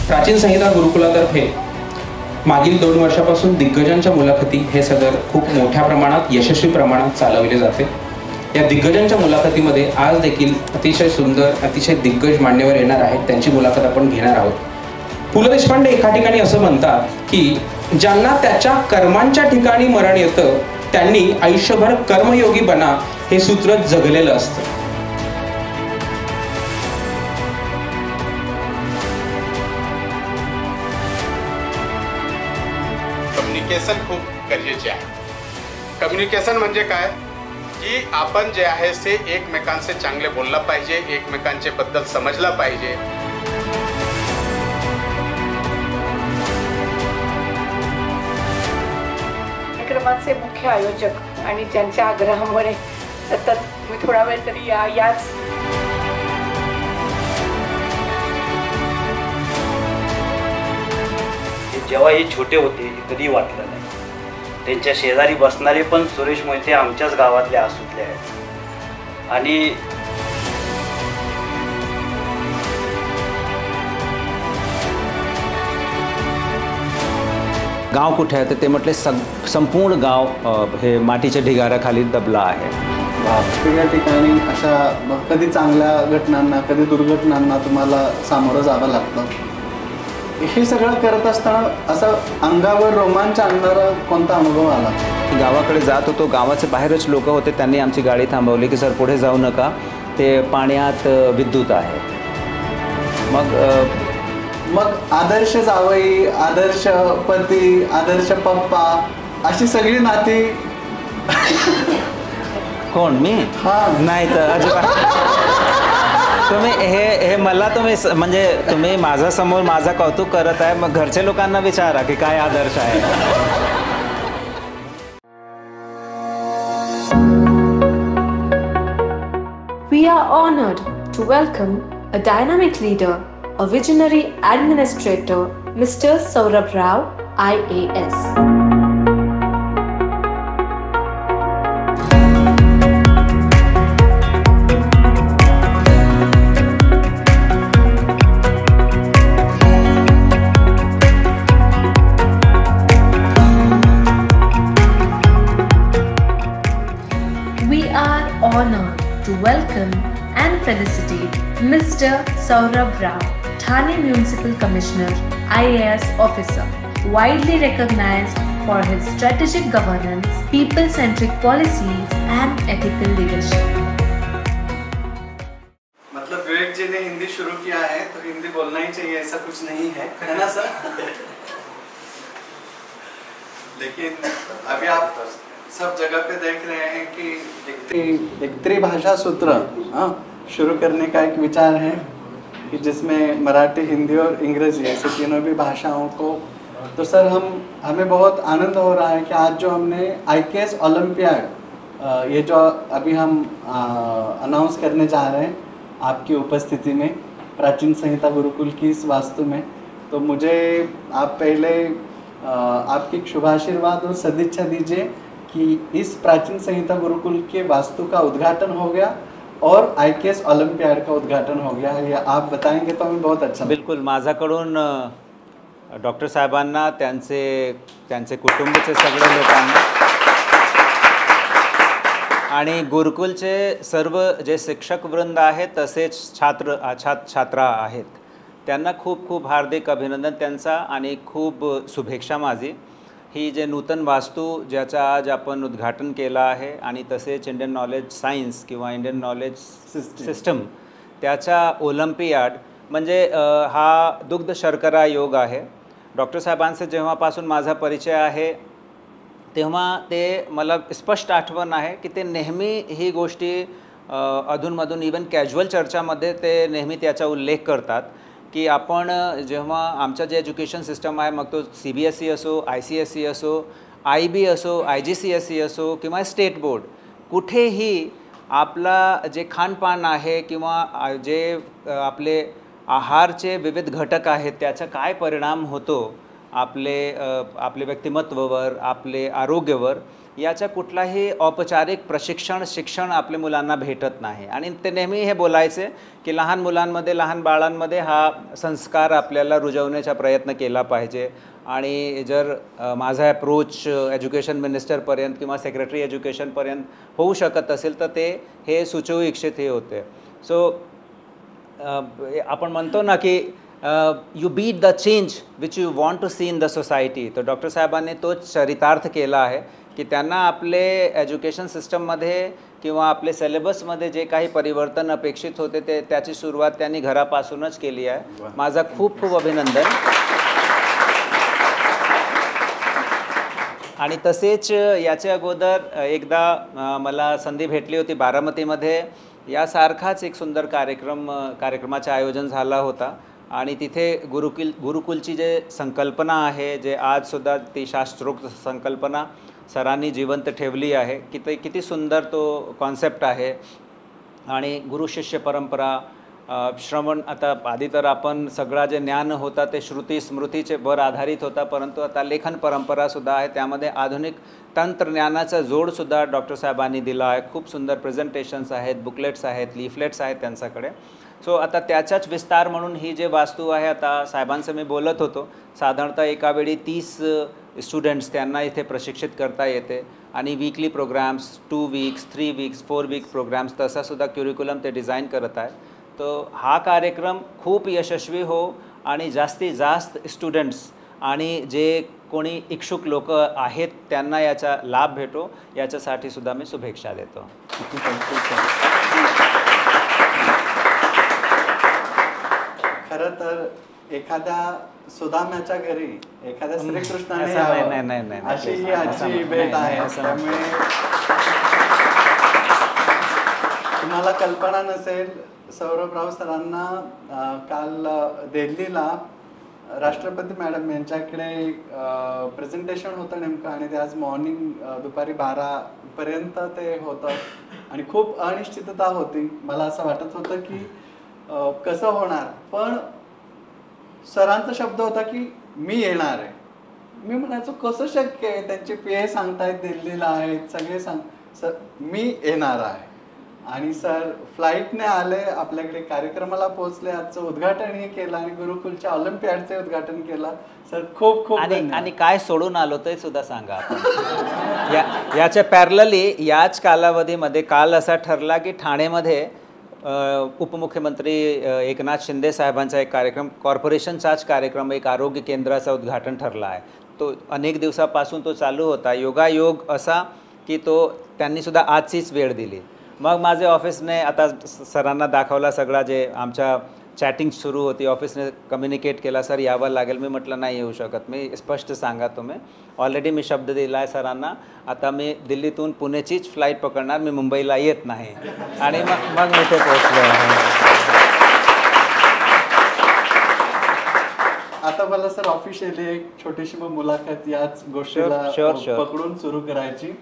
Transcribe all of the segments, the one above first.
प्राचीन संहिता गुरुकुलातर्फे मागील 2 वर्षापासून दिग्गजांच्या मुलाखती हे सदर खूप मोठ्या प्रमाणात यशस्वी प्रमाणात चालवले जाते। या दिग्गजांच्या मुलाखतीमध्ये आज देखील अतिशय सुंदर अतिशय दिग्गज मान्यवर येणार आहेत, त्यांची मुलाखत आपण घेणार आहोत। पु ल देशपांडे एका ठिकाणी असं म्हणतात की ज्यांना त्याच्या कर्मांच्या ठिकाणी मरण येतं त्यांनी आयुष्यभर कर्मयोगी बना हे सूत्र जगलेलं असतं। कम्युनिकेशन खूप गरजेचे आहे। कम्युनिकेशन म्हणजे काय की आपण जे आहे ते एकमेकांचे चांगले बोलला पाहिजे, एकमेकांचे बद्दल समजला पाहिजे। कार्यक्रमाचे मुख्य आयोजक आणि ज्यांच्या आग्रहामुळे सतत मी थोडा वेळ तरी याच जेव्हा हे छोटे होते कधी वाटलं नाही। त्यांच्या शेजारी बसणारे पण सुरेश मोहिते आमच्याच गावातले आसूतले आहेत आणि गाव कुठे आहे तर ते म्हटले संपूर्ण गाव हे मातीच्या ढिगाऱ्याखाली दबला आहे। वेगवेगळ्या ठिकाणी अशा कधी चांगल्या घटनांना कधी दुर्घटनांना तुम्हाला सामोरं जावं लागतं। हे सगळं करत असताना असं अंगावर रोमांच आणणारा कोणता अनुभव आला? गावाकडे जात होतो, गावाचे बाहेरच लोक होते, त्यांनी आमची गाडी थांबवली की सर पुढे जाऊ नका, ते पाण्यात विद्युत आहे। मग आदर्श जावई, आदर्श पती, आदर्श पप्पा अशी सगळी नाती कोण मी? हां नाही तर अजिबात तुम्ही हे मला तुम्ही म्हणजे तुम्ही माझ्या समोर माझा कौतुक करत आहे, मग घरच्या लोकांना विचारा की काय आदर्श आहे। We are honored to welcome a dynamic leader, a visionary administrator, Mr. Saurabh Rao, IAS. Honored to welcome and felicitate Mr. Saurabh Rao, Thane Municipal Commissioner, IAS officer, widely recognized for his strategic governance, people-centric policies and ethical leadership. मतलब विवेक जी ने हिंदी शुरू KIA है तो हिंदी बोलना ही चाहिए, ऐसा कुछ नहीं है ना सर? लेकिन अभी आप सब जगह पे देख रहे हैं कि एक त्रिभाषा सूत्र शुरू करने का एक विचार है कि जिसमें मराठी, हिंदी और अंग्रेजी ऐसे तीनों भी भाषाओं को, तो सर हमें बहुत आनंद हो रहा है कि आज जो हमने IKS ओलंपियाड ये जो अभी हम अनाउंस करने जा रहे हैं आपकी उपस्थिति में प्राचीन संहिता गुरुकुल की इस वास्तु में, तो मुझे आप पहले आपकी शुभाशीर्वाद और सदिच्छा दीजिए कि इस प्राचीन संहिता गुरुकुल के वास्तु का उद्घाटन हो गया और IKS ओलंपियाड का उद्घाटन हो गया, ये आप बताएंगे तो हमें बहुत अच्छा। बिल्कुल, माझ्याकडून डॉक्टर साहेबांना त्यांचे कुटुंबाचे सगळे लोकांना आणि गुरुकुलचे सर्व जे शिक्षक वृंद आहेत तसेच छात्रा आहेत त्यांना खूप खूप हार्दिक अभिनंदन त्यांचा आणि खूप शुभेच्छा माझी। ही जे नूतन वास्तू ज्याचा आज आपण उद्घाटन केलं आहे आणि तसेच इंडियन नॉलेज सायन्स किंवा इंडियन नॉलेज सिस्टम त्याचा ओलंपियाड म्हणजे हा दुग्ध शर्करा योग आहे। डॉक्टर साहेबांचे जेव्हापासून माझा परिचय आहे तेव्हा ते मला स्पष्ट आठवण आहे की ते नेहमी ही गोष्टी अधूनमधून इवन कॅज्युअल चर्चामध्ये ते नेहमी त्याचा उल्लेख करतात की आपण जेव्हा आमचं जे एज्युकेशन सिस्टम आहे मग तो CBSE असो, ICSE असो, IB असो, IGCSE असो किंवा स्टेट बोर्ड, कुठेही आपला जे खानपान आहे किंवा जे आपले आहारचे विविध घटक आहेत त्याचा काय परिणाम होतो आपले व्यक्तिमत्वावर, आपले आरोग्यावर, याच्या कुठलाही औपचारिक शिक्षण आपल्या मुलांना भेटत नाही. आणि ते नेहमी हे बोलायचे की लहान मुलांमध्ये, लहान बाळांमध्ये हा संस्कार आपल्याला रुजवण्याचा प्रयत्न केला पाहिजे. आणि जर माझा अप्रोच एज्युकेशन मिनिस्टरपर्यंत किंवा सेक्रेटरी एज्युकेशनपर्यंत होऊ शकत असेल तर ते हे सुचवू इच्छित हे होते. सो आपण म्हणतो ना की you beat the change which you want to see in the society. तर डॉक्टर साहेबांनी तोच चरितार्थ केला आहे की त्यांना आपले एज्युकेशन सिस्टममध्ये किंवा आपले सिलेबसमध्ये जे काही परिवर्तन अपेक्षित होते ते त्याची सुरुवात त्यांनी घरापासूनच केली आहे. माझा खूप खूप अभिनंदन. आणि तसेच याच्या अगोदर एकदा मला संधी भेटली होती बारामतीमध्ये. यासारखाच एक सुंदर कार्यक्रमाचे आयोजन झाला होता आणि तिथे गुरुकुलची जे संकल्पना आहे, जे आजसुद्धा ती शास्त्रोक्त संकल्पना सरांनी जिवंत ठेवली आहे. किती सुंदर तो कॉन्सेप्ट आहे. आणि गुरुशिष्य परंपरा, श्रवण, आता आधी तर आपण सगळा जे ज्ञान होता ते श्रुती स्मृतीचे वर आधारित होता, परंतु आता लेखन परंपरासुद्धा आहे. त्यामध्ये आधुनिक तंत्रज्ञानाचा जोडसुद्धा डॉक्टर साहेबांनी दिला आहे. खूप सुंदर प्रेझेंटेशन्स आहेत, बुकलेट्स आहेत, लिफलेट्स आहेत त्यांच्याकडे. सो आता त्याचाच विस्तार म्हणून ही जे वास्तू आहे, आता साहेबांचं मी बोलत होतो, साधारणतः एकावेळी 30 स्टुडंट्स त्यांना इथे प्रशिक्षित करता येते. आणि weekly programmes, 2 weeks, 3 weeks, 4 week programmes, तसासुद्धा क्युरिक्युलम ते डिझाईन करत आहे. तो हा कार्यक्रम खूप यशस्वी हो आणि जास्तीत जास्त स्टुडंट्स आणि जे कोणी इच्छुक लोक आहेत त्यांना याचा लाभ भेटो, याच्यासाठी सुद्धा मी शुभेच्छा देतो. खरं तर एखाद्या सुदाम्याच्या घरी एखाद्या श्रीकृष्णाने अशी ही आजची भेट आहे. त्यामुळे तुम्हाला कल्पना नसेल, सौरभराव सरांना काल दिल्लीला राष्ट्रपती मॅडम यांच्याकडे प्रेझेंटेशन होतं नेमकं, आणि ते आज मॉर्निंग दुपारी 12पर्यंत ते होतं आणि खूप अनिश्चितता होती. मला असं वाटत होतं की कसं होणार, पण सरांचा शब्द होता की मी येणार आहे. मी म्हणायचो कसं शक्य आहे, त्यांचे PA सांगतायत दिल्लीला आहेत, सगळे सर मी येणार आहे. आणि सर फ्लाईटने आले, आपल्याकडे कार्यक्रमाला पोहोचले, आजचं उद्घाटनही केलं आणि गुरुकुलच्या ऑलिम्पियाडचे उद्घाटन केलं. सर खूप खूप आणि काय सोडून आलो ते सुद्धा सांगा आपण. याच्या पॅरलली याच कालावधीमध्ये काल असा ठरला की ठाणेमध्ये उपमुख्यमंत्री एकनाथ शिंदे साहेबांचा एक कार्यक्रम, कॉर्पोरेशनचाच कार्यक्रम, एक आरोग्य केंद्राचं उद्घाटन ठरला आहे. तो अनेक दिवसापासून तो चालू होता. योगायोग असा की त्यांनीसुद्धा आजचीच वेळ दिली. मग माझे ऑफिसने आता सरांना दाखवला सगळा, जे आमच्या चॅटिंग सुरू होती, ऑफिसने कम्युनिकेट केला, सर यावं लागेल. मी म्हटलं नाही येऊ शकत, मी स्पष्ट सांगा तुम्ही. ऑलरेडी मी शब्द दिला आहे सरांना, आता मी दिल्लीतून पुणेचीच फ्लाईट पकडणार, मी मुंबईला येत नाही. आणि मग मी ते पोहोचलो आहे. आता मला सर ऑफिशियली एक छोटीशी मुलाखत याच गोष्टीला पकडून सुरू करायची.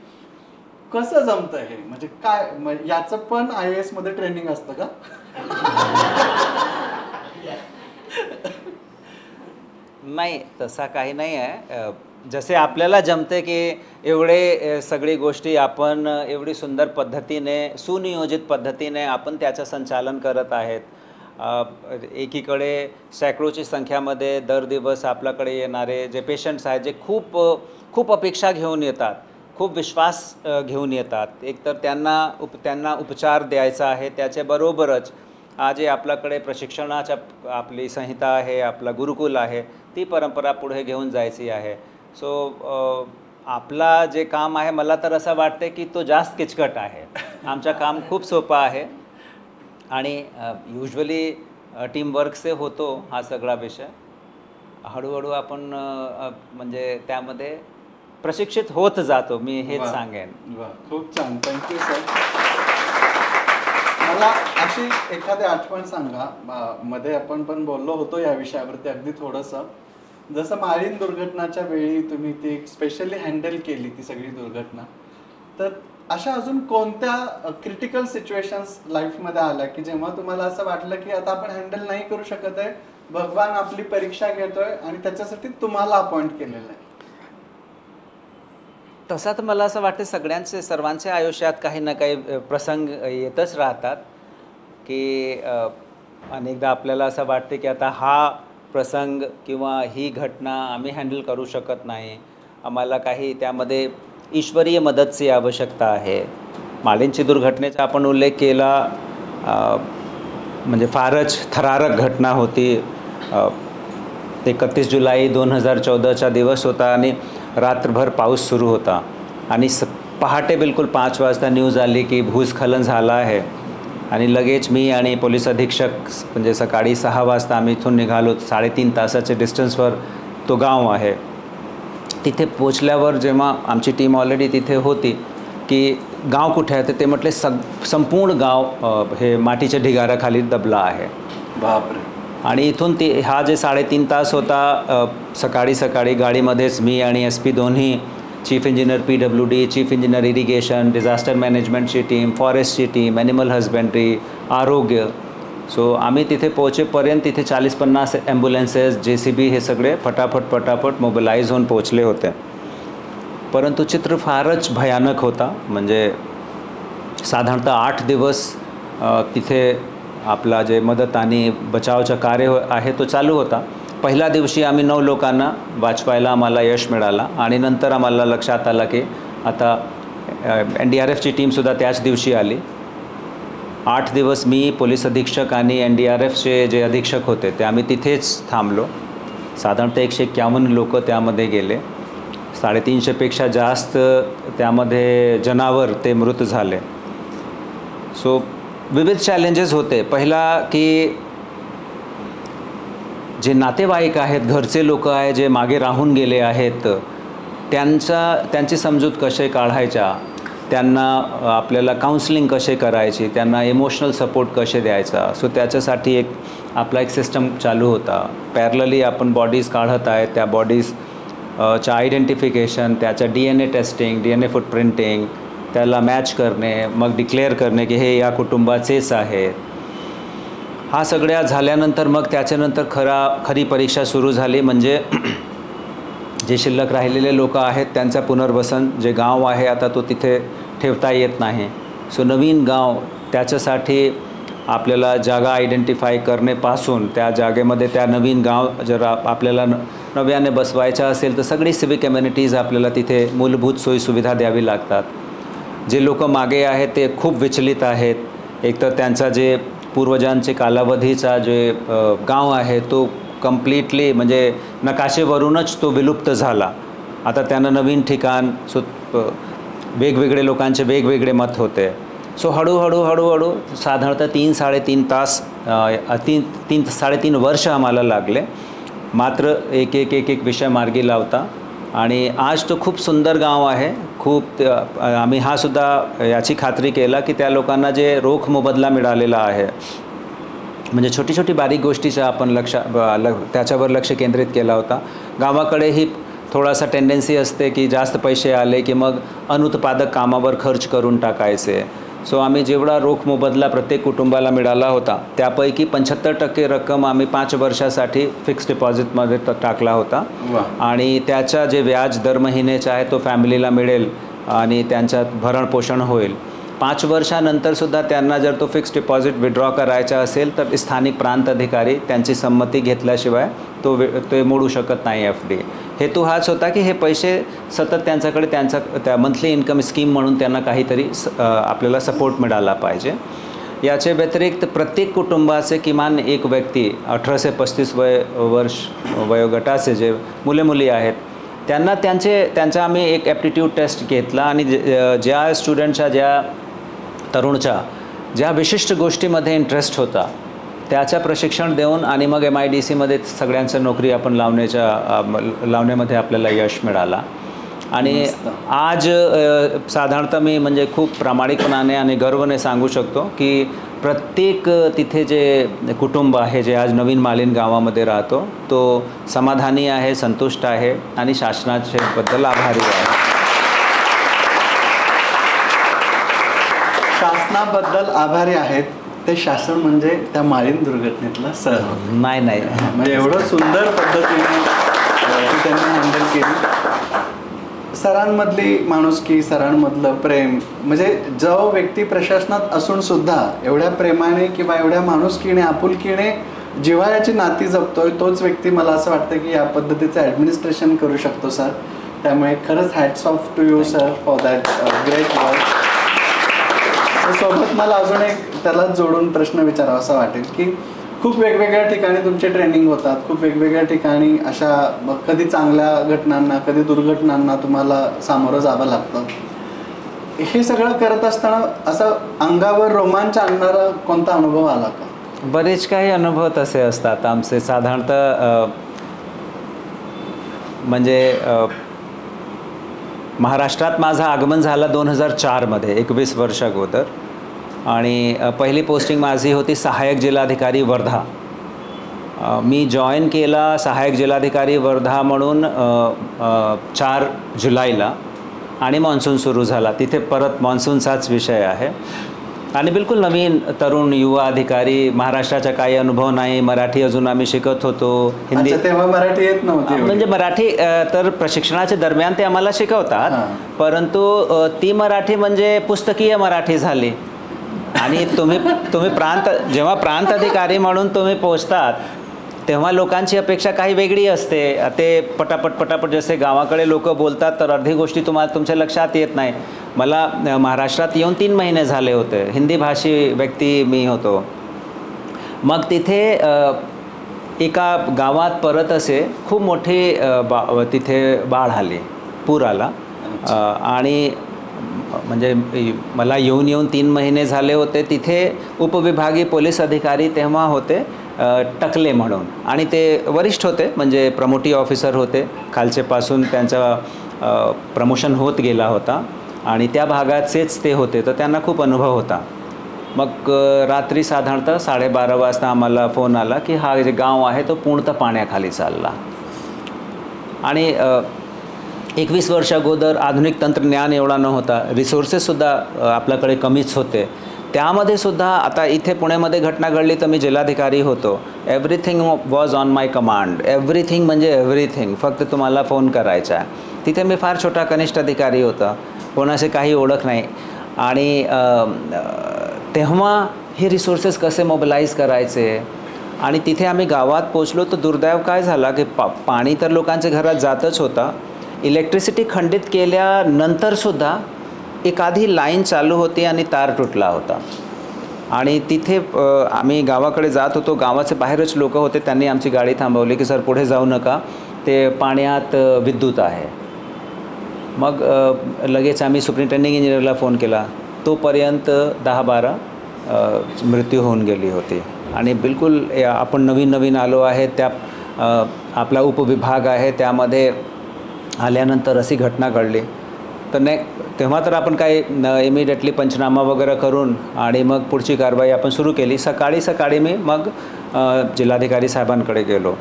कसं जमतं हे, म्हणजे काय याचं पण IAS मध्ये ट्रेनिंग असतं का? नाही, तसा काही नाही आहे. जसे आपल्याला जमते की एवढे सगळी गोष्टी आपण एवढी सुंदर पद्धतीने, सुनियोजित पद्धतीने आपण त्याचं संचालन करत आहेत. एकीकडे सॅकड्रोची संख्यामध्ये दर दिवस आपल्याकडे येणारे जे पेशंट्स आहेत, जे खूप अपेक्षा घेऊन येतात, खूप विश्वास घेऊन येतात. एकतर त्यांना उपचार द्यायचा आहे, त्याच्याबरोबरच आज जे आपल्याकडे प्रशिक्षणाच्या आपली संहिता आहे, आपला गुरुकुल आहे, ती परंपरा पुढे घेऊन जायची आहे. सो आपला जे काम आहे, मला तर असं वाटते की तो जास्त किचकट आहे. आमचं काम खूप सोपं आहे आणि युजली टीमवर्कचे होतो हा सगळा विषय. हळूहळू आपण म्हणजे त्यामध्ये प्रशिक्षित होत जातो, मी हेच सांगेन. खूप छान, थँक्यू सर. मला अशी एखादी आठवण सांगा, मध्ये आपण पण बोललो होतो या विषयावरती अगदी थोडंसं. जसं माळीण दुर्घटनाच्या वेळी तुम्ही ती स्पेशली हँडल केली ती सगळी दुर्घटना, तर अशा अजून कोणत्या क्रिटिकल सिच्युएशन्स लाईफमध्ये आल्या की जेव्हा तुम्हाला असं वाटलं की आता आपण हँडल नाही करू शकत आहे, भगवान आपली परीक्षा घेतोय आणि त्याच्यासाठी तुम्हाला अपॉइंट केलेलं आहे? तसा तर मला असं वाटतं सर्वांचे आयुष्यात काही ना काही प्रसंग येतच राहतात की अनेकदा आपल्याला असं वाटते की आता हा प्रसंग किंवा ही घटना आम्ही हँडल करू शकत नाही, आम्हाला काही त्यामध्ये ईश्वरीय मदतची आवश्यकता आहे. मालिंदची दुर्घटनेचा आपण उल्लेख केला, म्हणजे फारच थरारक घटना होती. 31 जुलै 2014चा दिवस होता आणि रात्रभर पाऊस सुरू होता आणि पहाटे बिलकुल 5 वाजता न्यूज आली की भूस्खलन झालं आहे आणि लगेच मी आणि पोलीस अधीक्षक म्हणजे सकाळी 6 वाजता आम्ही इथून निघालो. 3.5 तासाच्या डिस्टन्सवर तो गाव आहे. तिथे पोचल्यावर जेव्हा आमची टीम ऑलरेडी तिथे होती की गाव कुठे आहे, तर ते म्हटले संपूर्ण गाव हे मातीच्या ढिगाऱ्याखाली दबला आहे. बापरे. आणि इथून हा जे 3.5 तास होता, सकाळी गाडीमध्येच मी आणि SP दोन्ही, chief engineer PWD, chief engineer irrigation, disaster मॅनेजमेंटची टीम, फॉरेस्टची टीम, ॲनिमल हजबंड्री, आरोग्य. सो आम्ही तिथे पोहोचेपर्यंत तिथे 40-50 ॲम्ब्युलन्सेस, JCB हे सगळे फटाफट मोबिलाईज होऊन पोचले होते. परंतु चित्र फारच भयानक होता. म्हणजे साधारणतः 8 दिवस तिथे आपला जे मदत आणि बचावचं कार्य आहे तो चालू होता. पहिल्या दिवशी आम्ही 9 लोकांना वाचवायला आम्हाला यश मिळाला आणि नंतर आम्हाला लक्षात आलं की आता NDRFची टीमसुद्धा त्याच दिवशी आली. 8 दिवस मी, पोलीस अधीक्षक आणि NDRFचे जे अधीक्षक होते ते आम्ही तिथेच थांबलो. साधारणतः 151 लोक त्यामध्ये गेले. 350पेक्षा जास्त त्यामध्ये जनावर ते मृत झाले. सो विविध चॅलेंजेस होते. पहिला की जे नातेवाईक आहेत, घरचे लोक आहेत जे मागे राहून गेले आहेत, त्यांची समजूत कसे काढायच्या, त्यांना आपल्याला काउन्सिलिंग कसे करायची, त्यांना इमोशनल सपोर्ट कसे द्यायचा. सो त्याच्यासाठी आपला एक सिस्टम चालू होता. पॅरलली आपण बॉडीज काढत आहेत, त्या बॉडीजच्या आयडेंटिफिकेशन, त्याच्या DNA टेस्टिंग, DNA फुटप्रिंटिंग, त्याला मॅच करणे, मग डिक्लेअर करणे की हे या कुटुंबाचेच आहेत. हा सगळ्या झाल्यानंतर मग त्याच्यानंतर खरी परीक्षा सुरू झाली. म्हणजे जे शिल्लक राहिलेले लोक आहेत त्यांचा पुनर्वसन, जे गाव आहे आता तो तिथे ठेवता येत नाही. सो नवीन गाव, त्याच्यासाठी आपल्याला जागा आयडेंटिफाय करण्यापासून त्या जागेमध्ये त्या नवीन गाव जर आपल्याला नव्याने बसवायचं असेल तर सगळी सिविक कम्युनिटीज आपल्याला तिथे मूलभूत सोयीसुविधा द्यावी लागतात. जे लोक मागे आहेत ते खूप विचलित आहेत. एकतर त्यांचा जे पूर्वजांचे कालावधीचा जे गाव आहे तो कम्प्लिटली म्हणजे नकाशेवरूनच तो विलुप्त झाला. आता त्यांना नवीन ठिकाण, सो वेगवेगळे लोकांचे वेगवेगळे मत होते. सो हळूहळू साधारणतः 3-3.5 वर्ष आम्हाला लागले. मात्र एक विषय मार्गी लावता आणि आज तो खूप सुंदर गाव आहे. खूप आम्ही हा सुद्धा याची खात्री केला की त्या लोकांना जे रोख मोबदला मिळालेला आहे, म्हणजे छोटी बारीक गोष्टीचा आपण त्याच्यावर लक्ष केंद्रित केला होता. गावाकडे ही थोडासा टेंडन्सी असते की जास्त पैसे आले की मग अनुत्पादक कामावर खर्च करून टाकायचे. सो आम्ही जेवढा रोख मोबदला प्रत्येक कुटुंबाला मिळाला होता त्यापैकी 75% रक्कम आम्ही 5 वर्षासाठी फिक्स डिपॉझिटमध्ये टाकला होता. आणि त्याचा जे व्याज दर महिन्याचा आहे तो फॅमिलीला मिळेल आणि त्यांच्यात भरणपोषण होईल. 5 वर्षानंतरसुद्धा त्यांना जर तो फिक्स डिपॉझिट विड्रॉ करायचा असेल तर स्थानिक प्रांत अधिकारी त्यांची संमती घेतल्याशिवाय ते मोडू शकत नाही FD. हेतू हाच होता की हे पैसे सतत त्यांच्याकडे त्या मंथली इन्कम स्कीम म्हणून त्यांना काहीतरी आपल्याला सपोर्ट मिळाला पाहिजे. याचे व्यतिरिक्त प्रत्येक कुटुंबाचे किमान एक व्यक्ती 18 ते 35 वर्ष वयोगटाचे जे मुले आहेत त्यांचा आम्ही एक ॲप्टिट्यूड टेस्ट घेतला आणि ज्या स्टुडंटच्या, ज्या तरुणच्या ज्या विशिष्ट गोष्टीमध्ये इंटरेस्ट होता त्याचं प्रशिक्षण देऊन आणि मग MIDCमध्ये सगळ्यांचं नोकरी आपण लावण्यामध्ये आपल्याला यश मिळाला. आणि आज साधारणतः मी म्हणजे खूप प्रामाणिकपणाने आणि गर्वाने सांगू शकतो की प्रत्येक तिथे जे कुटुंब आहे जे आज नवीन मालिन गावामध्ये राहतो तो समाधानी आहे, संतुष्ट आहे आणि शासनाबद्दल आभारी आहे. शासनाबद्दल आभारी आहेत ते शासन म्हणजे त्या मालिन दुर्घटनेतला सहभाग नाही म्हणजे एवढं सुंदर पद्धतीने त्यांनी हँडल केली. सरांमधली माणुसकी, सरांमधलं प्रेम, म्हणजे जो व्यक्ती प्रशासनात असून सुद्धा एवढ्या प्रेमाने किंवा एवढ्या माणुसकीने, आपुलकीने जिव्हाळ्याची नाती जपतोय, तोच व्यक्ती मला असं वाटतं की या पद्धतीचं ॲडमिनिस्ट्रेशन करू शकतो सर. त्यामुळे खरंच hats off to you sir for that great work. सोबत मला अजून एक त्यालाच जोडून प्रश्न विचारावा असं वाटेल की खूप वेगवेगळ्या ठिकाणी तुमचे ट्रेनिंग होतात, खूप वेगवेगळ्या ठिकाणी अशा कधी चांगल्या घटनांना, कधी दुर्घटनांना तुम्हाला सामोरं जावं लागतं. हे सगळं करत असताना असं अंगावर रोमांच आणणारा कोणता अनुभव आला का? बरेच काही अनुभव तसे असतात आमचे. साधारणतः म्हणजे महाराष्ट्रात माझं आगमन झालं 2004मध्ये, 21 वर्ष अगोदर. आणि पहिली पोस्टिंग माझी होती सहाय्यक जिल्हाधिकारी वर्धा. मी जॉईन केला सहाय्यक जिल्हाधिकारी वर्धा म्हणून 4 जुलैला, आणि मान्सून सुरू झाला. तिथे परत मान्सूनचाच विषय आहे आणि बिलकुल नवीन तरुण युवा अधिकारी, महाराष्ट्राचा काही अनुभव नाही, मराठी अजून आम्ही शिकत होतो, हिंदी तेव्हा मराठी येत नव्हती. म्हणजे मराठी तर प्रशिक्षणाच्या दरम्यान ते आम्हाला शिकवतात, परंतु ती मराठी म्हणजे पुस्तकीय मराठी झाली. आणि तुम्ही जेव्हा प्रांत अधिकारी म्हणून तुम्ही पोहोचतात तेव्हा लोकांची अपेक्षा काही वेगळी असते. ते पटापट जसे गावाकडे लोक बोलतात तर अर्धी गोष्टी तुमच्या लक्षात येत नाही. मला महाराष्ट्रात येऊन 3 महिने झाले होते, हिंदी भाषी व्यक्ती मी होतो. मग तिथे एका गावात परत असे खूप मोठी तिथे बाढ आली, पूर आला. आणि म्हणजे मला येऊन 3 महिने झाले होते. तिथे उपविभागीय पोलीस अधिकारी तेव्हा होते टकले म्हणून, आणि ते वरिष्ठ होते, म्हणजे प्रमोटी ऑफिसर होते. खालचेपासून त्यांचा प्रमोशन होत गेला होता आणि त्या भागाचेच ते होते, तर त्यांना खूप अनुभव होता. मग रात्री साधारणतः 12:30 वाजता आम्हाला फोन आला की हा जे गाव आहे तो पूर्णतः पाण्याखाली चालला. आणि 21 वर्ष अगोदर आधुनिक तंत्रज्ञान एवढा नव्हता, रिसोर्सेससुद्धा आपल्याकडे कमीच होते. त्यामध्ये सुद्धा आता इथे पुण्यामध्ये घटना घडली तर मी जिल्हाधिकारी होतो. Everything was on my command. Everything म्हणजे एव्हरीथिंग, फक्त तुम्हाला फोन करायचा आहे. तिथे मी फार छोटा कनिष्ठ अधिकारी होता, कोणाशी काही ओळख नाही. आणि तेव्हा हे रिसोर्सेस कसे मोबिलाईज करायचे. आणि तिथे आम्ही गावात पोचलो तर दुर्दैव काय झाला की पाणी तर लोकांच्या घरात जातच होता. इलेक्ट्रिसिटी खंडित केल्यानंतरसुद्धा एखादी लाईन चालू होती आणि तार तुटला होता. आणि तिथे आम्ही गावाकडे जात होतो, गावाचे बाहेरच लोक होते, त्यांनी आमची गाडी थांबवली की सर पुढे जाऊ नका, ते पाण्यात विद्युत आहे. मग लगेच आम्ही सुपरिटेंडिंग इंजिनियरला फोन केला. तोपर्यंत 10-12 मृत्यू होऊन गेली होती. आणि बिलकुल आपण नवीन आलो आहे, त्या आपला उपविभाग आहे, त्यामध्ये आल्यानंतर अशी घटना घडली. तर तेव्हा तर आपण काही इमिडिएटली पंचनामा वगैरे करून आणि मग पुढची कारवाई आपण सुरू केली. सकाळी मी मग जिल्हाधिकारी साहेबांकडे गेलो.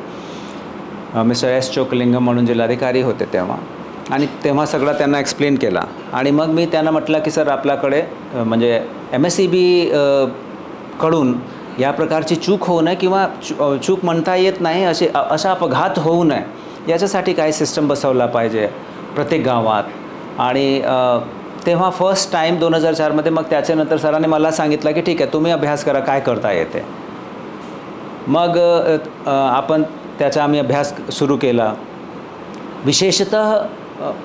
Mister S. चोकलिंगम म्हणून जिल्हाधिकारी होते तेव्हा. आणि तेव्हा सगळं त्यांना एक्सप्लेन केला. आणि मग मी त्यांना म्हटलं की सर आपल्याकडे म्हणजे MSEB कडून या प्रकारची चूक होऊ नये किंवा चूक म्हणता येत नाही असा अपघात होऊ नये, याच्यासाठी काही सिस्टम बसवला पाहिजे प्रत्येक गावात. आणि तेव्हा फर्स्ट टाईम 2004मध्ये मग त्याच्यानंतर सरांनी मला सांगितलं की ठीक आहे तुम्ही अभ्यास करा काय करता येते. मग आपण त्याचा आम्ही अभ्यास सुरू केला. विशेषतः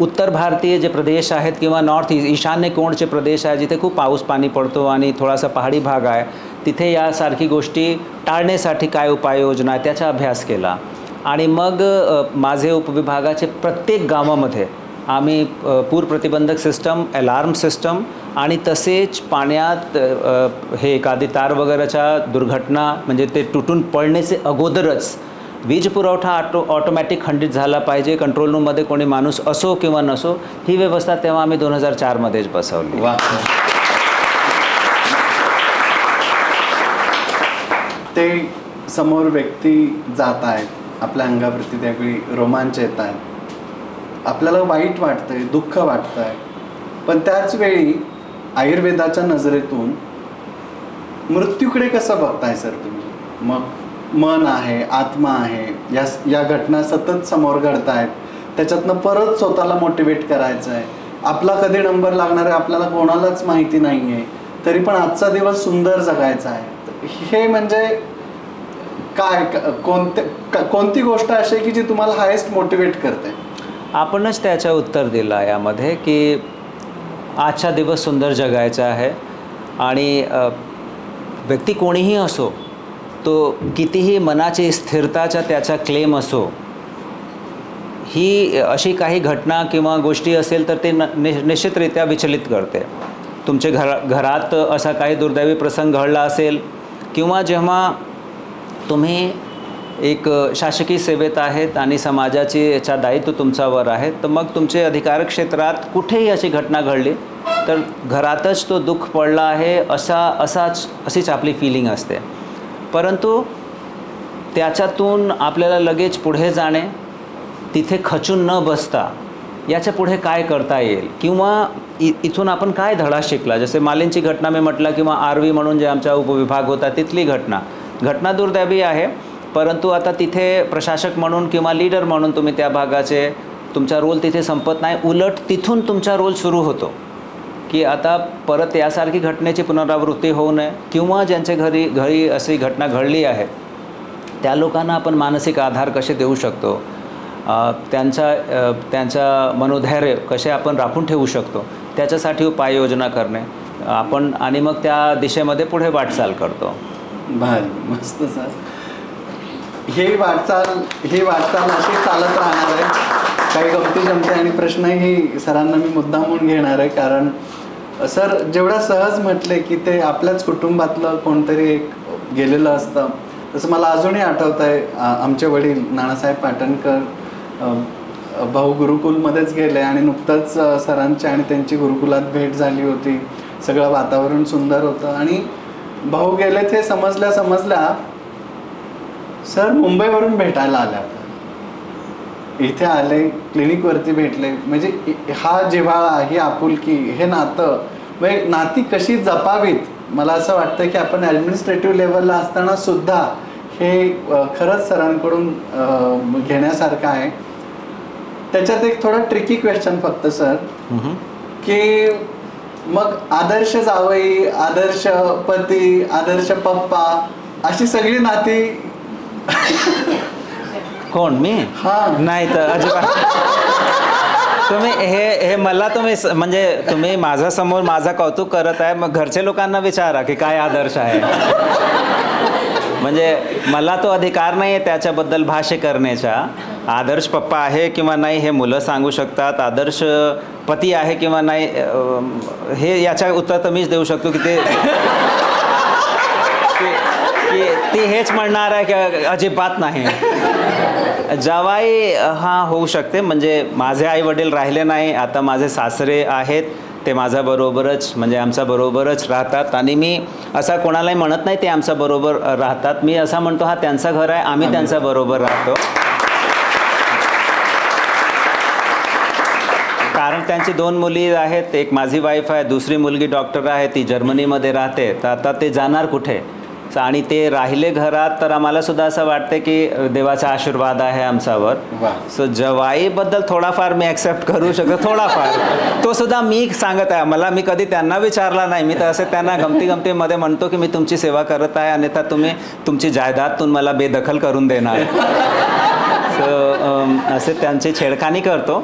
उत्तर भारतीय जे प्रदेश आहेत किंवा नॉर्थ ईशान्य कोणचे प्रदेश आहे जिथे खूप पाऊस पाणी पडतो आणि थोडासा पहाडी भाग आहे, तिथे यासारखी गोष्टी टाळण्यासाठी काय उपाययोजना आहे त्याचा अभ्यास केला. आणि मग माझे उपविभागाचे प्रत्येक गावामध्ये आम्ही पूर प्रतिबंधक सिस्टम, अलार्म सिस्टम आणि तसेच पाण्यात हे एखादी तार वगैरेच्या दुर्घटना म्हणजे ते तुटून पडण्याचे अगोदरच वीज पुरवठा ऑटोमॅटिक खंडित झाला पाहिजे, कंट्रोल रूममध्ये कोणी माणूस असो किंवा नसो, ही व्यवस्था तेव्हा आम्ही 2004मध्येच बसवली. ते समोर व्यक्ती जात आहेत, आपल्या अंगावरती त्यावेळी रोमांच येत आहेत, आपल्याला वाईट वाटतंय, दुःख वाटतंय, पण त्याच वेळी आयुर्वेदाच्या नजरेतून मृत्यूकडे कसं बघताय सर तुम्ही? मग मन आहे, आत्मा आहे, या घटना सतत समोर घडत आहेत, त्याच्यातनं परत स्वतःला मोटिवेट करायचं आहे. आपला कधी नंबर लागणार आहे आपल्याला कोणालाच माहिती नाही आहे, तरी पण आजचा दिवस सुंदर जगायचा आहे. हे म्हणजे काय, कोणती गोष्ट अशी आहे की जी तुम्हाला हायेस्ट मोटिवेट करते? आपणच त्याचं उत्तर दिलं आहे यामध्ये की आजचा दिवस सुंदर जगायचा आहे. आणि व्यक्ती कोणीही असो, तो कितीही मनाची स्थिरताचा त्याचा क्लेम असो, ही अशी काही घटना किंवा गोष्टी असेल तर ते निश्चितरित्या विचलित करते. तुमचे घरात असा काही दुर्दैवी प्रसंग घडला असेल किंवा जेव्हा तुम्ही एक शासकीय सेवेत आहेत आणि समाजाची याचा दायित्व तुमच्यावर आहे, तर मग तुमचे अधिकार क्षेत्रात कुठेही अशी घटना घडली तर घरातच तो दुःख पडला आहे अशीच आपली फिलिंग असते. परंतु त्याच्यातून आपल्याला लगेच पुढे जाणे, तिथे खचून न बसता याच्या पुढे काय करता येईल किंवा इथून आपण काय धडा शिकला. जसे मालेंची घटना मी म्हटलं किंवा आरवी म्हणून जे आमचा उपविभाग होता तिथली घटना दुर्दैवी आहे. परंतु आता तिथे प्रशासक म्हणून किंवा लीडर म्हणून तुम्ही त्या भागाचे तुमचा रोल तिथे संपत नाही, उलट तिथून तुमचा रोल सुरू होतो की आता परत यासारखी घटनेची पुनरावृत्ती होऊ नये किंवा ज्यांच्या घरी अशी घटना घडली आहे त्या लोकांना आपण मानसिक आधार कसे देऊ शकतो, त्यांचा मनोधैर्य कसे आपण राखून ठेवू शकतो, त्याच्यासाठी उपाययोजना करणे आपण आणि मग त्या दिशेमध्ये पुढे वाटचाल करतो. भारी, मस्त सर. ही वाटचाल अशी चालत राहणार आहे. काही गमती जमते आणि प्रश्नही सरांना मी मुद्दामून घेणार आहे, कारण सर जेवढा सहज म्हटले की ते आपल्याच कुटुंबातलं कोणतरी एक गेलेलं असतं. तसं मला अजूनही आठवत आहे, आमचे वडील नानासाहेब पाटणकर भाऊ गुरुकुलमध्येच गेले आणि नुकतंच सरांची आणि त्यांची गुरुकुलात भेट झाली होती. सगळं वातावरण सुंदर होतं आणि भाऊ गेले ते समजल्या सर मुंबईवरून भेटायला आल्या, इथे आले, क्लिनिकवरती भेटले. म्हणजे हा जिव्हाळा, ही आपुलकी, हे नातं, म्हणजे नाती कशी जपावीत, मला असं वाटतं की आपण ॲडमिनिस्ट्रेटिव्ह लेवलला असताना सुद्धा हे खरंच सरांकडून घेण्यासारखं आहे. त्याच्यात एक थोडं ट्रिकी क्वेश्चन फक्त सर, की मग आदर्श जावई, आदर्श पती, आदर्श पप्पा, अशी सगळी नाती कोण मी? हां, नाही तर अजिबात. तुम्ही हे मला तुम्ही म्हणजे तुम्ही माझ्यासमोर माझा कौतुक करत आहे, मग घरच्या लोकांना विचारा की काय आदर्श आहे. म्हणजे मला तो अधिकार नाही आहे त्याच्याबद्दल भाष्य करण्याचा. आदर्श पप्पा आहे किंवा नाही हे मुलं सांगू शकतात, आदर्श पती आहे किंवा नाही हे याच्या उत्तर तर मीच देऊ शकतो की ते हेच म्हणणार आहे की अजिबात नाही. जावाई हा होऊ शकते, म्हणजे माझे आई वडील राहिले नाही, आता माझे सासरे आहेत, ते माझ्याबरोबरच म्हणजे आमच्याबरोबरच राहतात आणि मी असा कोणालाही म्हणत नाही ते आमच्याबरोबर राहतात. मी असा म्हणतो हा त्यांचं घर आहे, आम्ही त्यांच्याबरोबर राहतो. कारण त्यांची 2 मुली आहेत, एक माझी वाईफ आहे, दुसरी मुलगी डॉक्टर आहे, ती जर्मनीमध्ये राहते. तर आता ते जाणार कुठे आणि ते राहिले घरात, तर आम्हाला सुद्धा असं वाटतं की देवाचा आशीर्वाद आहे आमच्यावर. सो जवाईबद्दल थोडाफार मी ॲक्सेप्ट करू शकतो, थोडाफार. तो सुद्धा मी सांगत आहे, मी कधी त्यांना विचारला नाही. मी तर असं त्यांना गमतीमध्ये म्हणतो की मी तुमची सेवा करत आहे, अन्यथा तुम्ही तुमची जायदादतून मला बेदखल करून देणार. सो असे त्यांची छेडखानी करतो.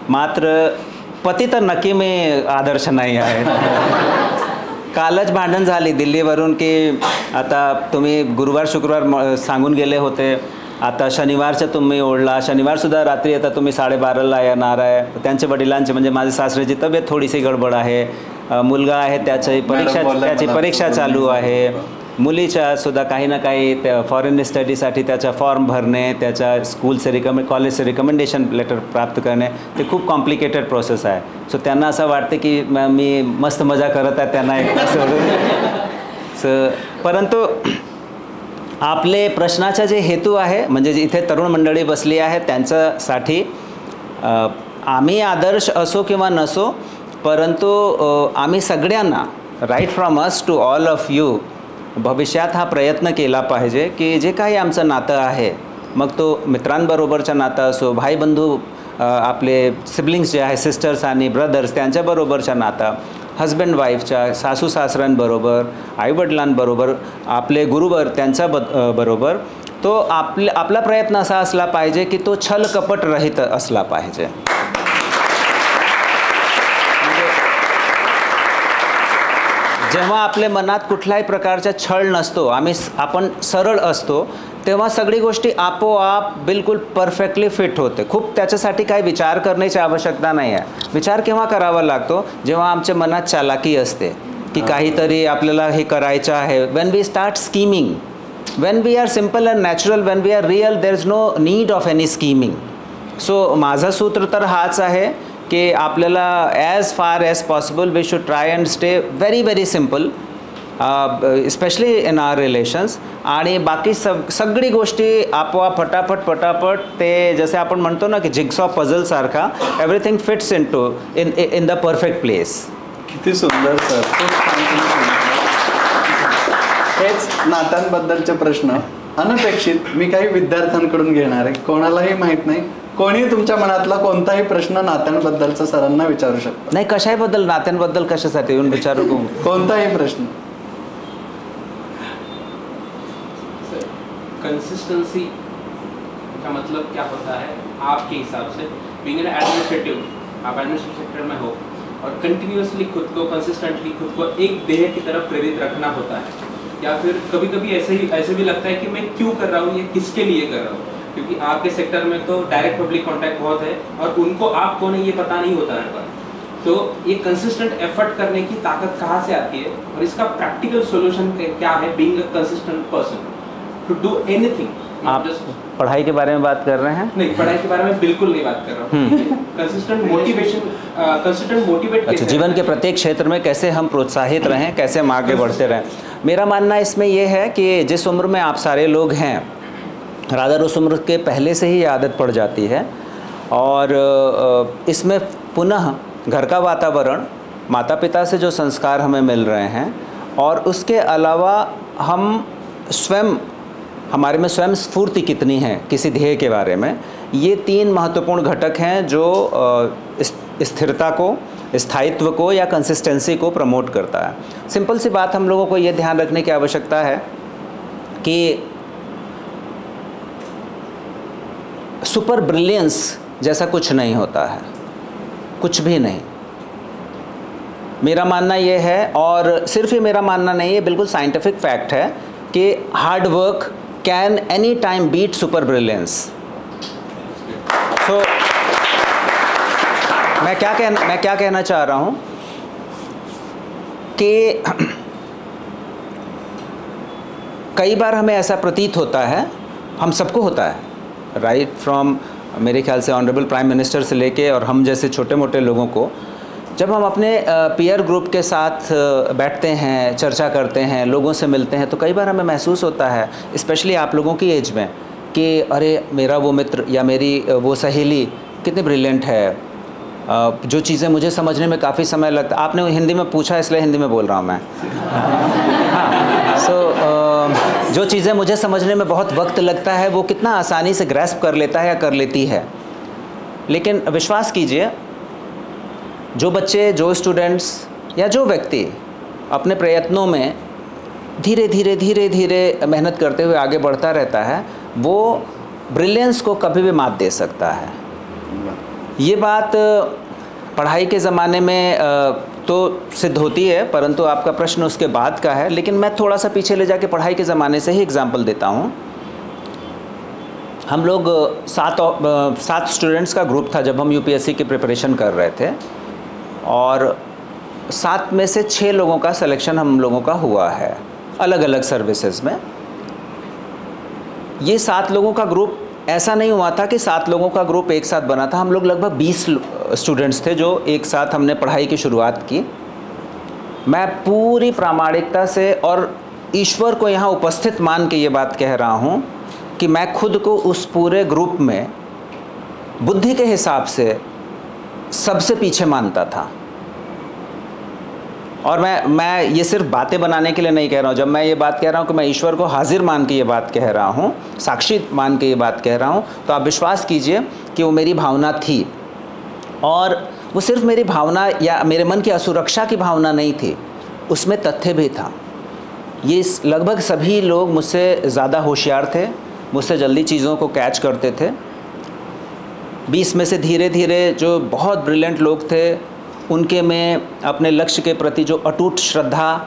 मात्र पती तर नक्की मी आदर्श नाही आहे. कालच भांडण झाली दिल्लीवरून की आता तुम्ही गुरुवार शुक्रवार सांगून गेले होते, आता शनिवारचं तुम्ही ओढला, शनिवारसुद्धा रात्री आता तुम्ही 12:30ला येणार आहे. त्यांच्या वडिलांची म्हणजे माझ्या सासऱ्याची तब्येत थोडीशी गडबड आहे, मुलगा आहे त्याची परीक्षा चालू आहे, मुलीच्या सुद्धा काही ना काही त्या फॉरेन स्टडीसाठी त्याचा फॉर्म भरणे, त्याच्या स्कूलचे कॉलेजचे रिकमेंडेशन लेटर प्राप्त करणे, ते खूप कॉम्प्लिकेटेड प्रोसेस आहे. सो त्यांना असं वाटतं की मी मस्त मजा करत आहे त्यांना एक सोडून. परंतु आपले प्रश्नाचा जे हेतू आहे, म्हणजे इथे तरुण मंडळी बसली आहे त्यांच्यासाठी, आम्ही आदर्श असो किंवा नसो, परंतु आम्ही सगळ्यांना, right from us to all of you, भविष्यात हा प्रयत्न केला पाहिजे की जे काही आमचं नातं आहे, मग तो मित्रांबरोबरचं नातं असो, भाई बंधू आपले सिबलिंग्स जे आहे सिस्टर्स आणि ब्रदर्स त्यांच्याबरोबरच्या नातं, हजबंड वाईफच्या, सासू सासऱ्यांबरोबर, आईवडिलांबरोबर, आपले गुरुवर त्यांच्या बरोबर, तो आपला प्रयत्न असा असला पाहिजे की तो छल कपट रहित असला पाहिजे. जेव्हा आपल्या मनात कुठल्याही प्रकारचा छळ नसतो, आपण सरळ असतो, तेव्हा सगळी गोष्टी आपोआप बिलकुल परफेक्टली फिट होते. खूप त्याच्यासाठी काही विचार करण्याची आवश्यकता नाही आहे. विचार केव्हा करावा लागतो? जेव्हा आमच्या मनात चालाकी असते की काहीतरी आपल्याला हे करायचं आहे. When we start scheming, when we are simple and natural, when we are real, there is no need of any scheming. So माझं सूत्र तर हाच आहे की आपल्याला as far as possible we should try and stay very simple, specially in our relations. आणि बाकी सगळी गोष्टी आपोआप फटाफट ते जसे आपण म्हणतो ना की जिग्सॉ पझलसारखा everything fits in the perfect place. किती सुंदर सर, खूप छान. हेच नात्यांबद्दलचे प्रश्न अनपेक्षित मी काही विद्यार्थ्यांकडून घेणार आहे. कोणालाही माहीत नाही, कोणी तुमच्या मनातला कोणताही प्रश्न नात्यांबद्दलचा सरांना विचारू शकतो. नाही, कशाबद्दल, नात्यांबद्दल कशासाठी येऊन विचारू? कोणताही प्रश्न. कंसिस्टेंसी का मतलब क्या होता है आपके हिसाब से? बीइंग एन एडमिनिस्ट्रेटिव, आप एडमिनिस्ट्रेटिव सेक्टर में हो और कंटिन्यूअसली खुद को कंसिस्टेंटली खुद को एक ध्येय की तरफ प्रेरित रखना होता है, या फिर कभी कभी ऐसे भी लगता है कि मैं क्यों कर रहा हूँ, ये किसके लिए कर रहा हूँ? क्योंकि आपके सेक्टर में तो डायरेक्ट पब्लिक कांटेक्ट बहुत है और उनको आप कौन है ये पता नहीं होता है पर. तो ये कंसिस्टेंट एफर्ट करने की ताकत कहाँ से आती है और इसका प्रैक्टिकल सॉल्यूशन क्या है being a consistent person to do anything? आप पढ़ाई के बारे में बात कर रहे हैं? नहीं, पढ़ाई के बारे में बिल्कुल नहीं बात कर रहा हूँ. Consistent motivate. अच्छा, जीवन के प्रत्येक क्षेत्र में कैसे हम प्रोत्साहित रहें, कैसे हम आगे बढ़ते रहें. मेरा मानना इसमें यह है कि जिस उम्र में आप सारे लोग हैं, रादर उस उम्र के पहले से ही ये आदत पड़ जाती है. और इसमें पुनः घर का वातावरण, माता पिता से जो संस्कार हमें मिल रहे हैं, और उसके अलावा हम स्वयं, हमारे में स्वयं स्फूर्ति कितनी है किसी ध्येय के बारे में, ये 3 महत्वपूर्ण घटक हैं जो स्थिरता को, स्थायित्व को या कंसिस्टेंसी को प्रमोट करता है. सिंपल सी बात, हम लोगों को ये ध्यान रखने की आवश्यकता है कि सुपर ब्रिलियंस जैसा कुछ नहीं होता है, कुछ भी नहीं. मेरा मानना ये है, और सिर्फ ये मेरा मानना नहीं है, बिल्कुल साइंटिफिक फैक्ट है कि hard work can any time beat super brilliance. So मैं क्या कहना चाह रहा हूँ कि कई बार हमें ऐसा प्रतीत होता है, हम सबको होता है, राइट फ्रॉम मेरे ख्याल से ऑनरेबल प्राइम मिनिस्टर से लेके और हम जैसे छोटे मोटे लोगों को, जब हम अपने पीयर ग्रुप के साथ बैठते हैं, चर्चा करते हैं, लोगों से मिलते हैं, तो कई बार हमें महसूस होता है, स्पेशली आप लोगों की एज में, कि अरे मेरा वो मित्र या मेरी वो सहेली कितनी ब्रिलियंट है, जो चीज़ें मुझे समझने में काफ़ी समय लगता. आपने हिंदी में पूछा इसलिए हिंदी में बोल रहा हूँ मैं. जो चीज़ें मुझे समझने में बहुत वक्त लगता है वो कितना आसानी से ग्रैस्प कर लेता है या कर लेती है. लेकिन विश्वास कीजिए, जो बच्चे, जो स्टूडेंट्स या जो व्यक्ति अपने प्रयत्नों में धीरे धीरे मेहनत करते हुए आगे बढ़ता रहता है, वो ब्रिलियंस को कभी भी मात दे सकता है. ये बात पढ़ाई के ज़माने में तो सिद्ध होती है, परंतु आपका प्रश्न उसके बाद का है. लेकिन मैं थोड़ा सा पीछे ले जाके पढ़ाई के ज़माने से ही एग्जाम्पल देता हूँ. हम लोग 7 स्टूडेंट्स का ग्रुप था जब हम यूपीएससी की प्रिपरेशन कर रहे थे, और 7 में से 6 लोगों का सिलेक्शन हम लोगों का हुआ है अलग अलग सर्विसेज में. ये 7 लोगों का ग्रुप ऐसा नहीं हुआ था कि 7 लोगों का ग्रुप एक साथ बना था. हम लोग लगभग 20 स्टूडेंट्स थे जो एक साथ हमने पढ़ाई की शुरुआत की. मैं पूरी प्रामाणिकता से और ईश्वर को यहाँ उपस्थित मान के ये बात कह रहा हूँ कि मैं खुद को उस पूरे ग्रुप में बुद्धि के हिसाब से सबसे पीछे मानता था. और मैं ये सिर्फ बातें बनाने के लिए नहीं कह रहा हूँ। जब मैं ये बात कह रहा हूँ कि मैं ईश्वर को हाजिर मान के ये बात कह रहा हूँ, साक्षी मान के ये बात कह रहा हूँ, तो आप विश्वास कीजिए कि वो मेरी भावना थी। और वो सिर्फ मेरी भावना या मेरे मन की असुरक्षा की भावना नहीं थी, उसमें तथ्य भी था। ये लगभग सभी लोग मुझसे ज़्यादा होशियार थे, मुझसे जल्दी चीज़ों को कैच करते थे। 20 में से धीरे धीरे जो बहुत ब्रिलियंट लोग थे, उनके में अपने लक्ष्य के प्रति जो अटूट श्रद्धा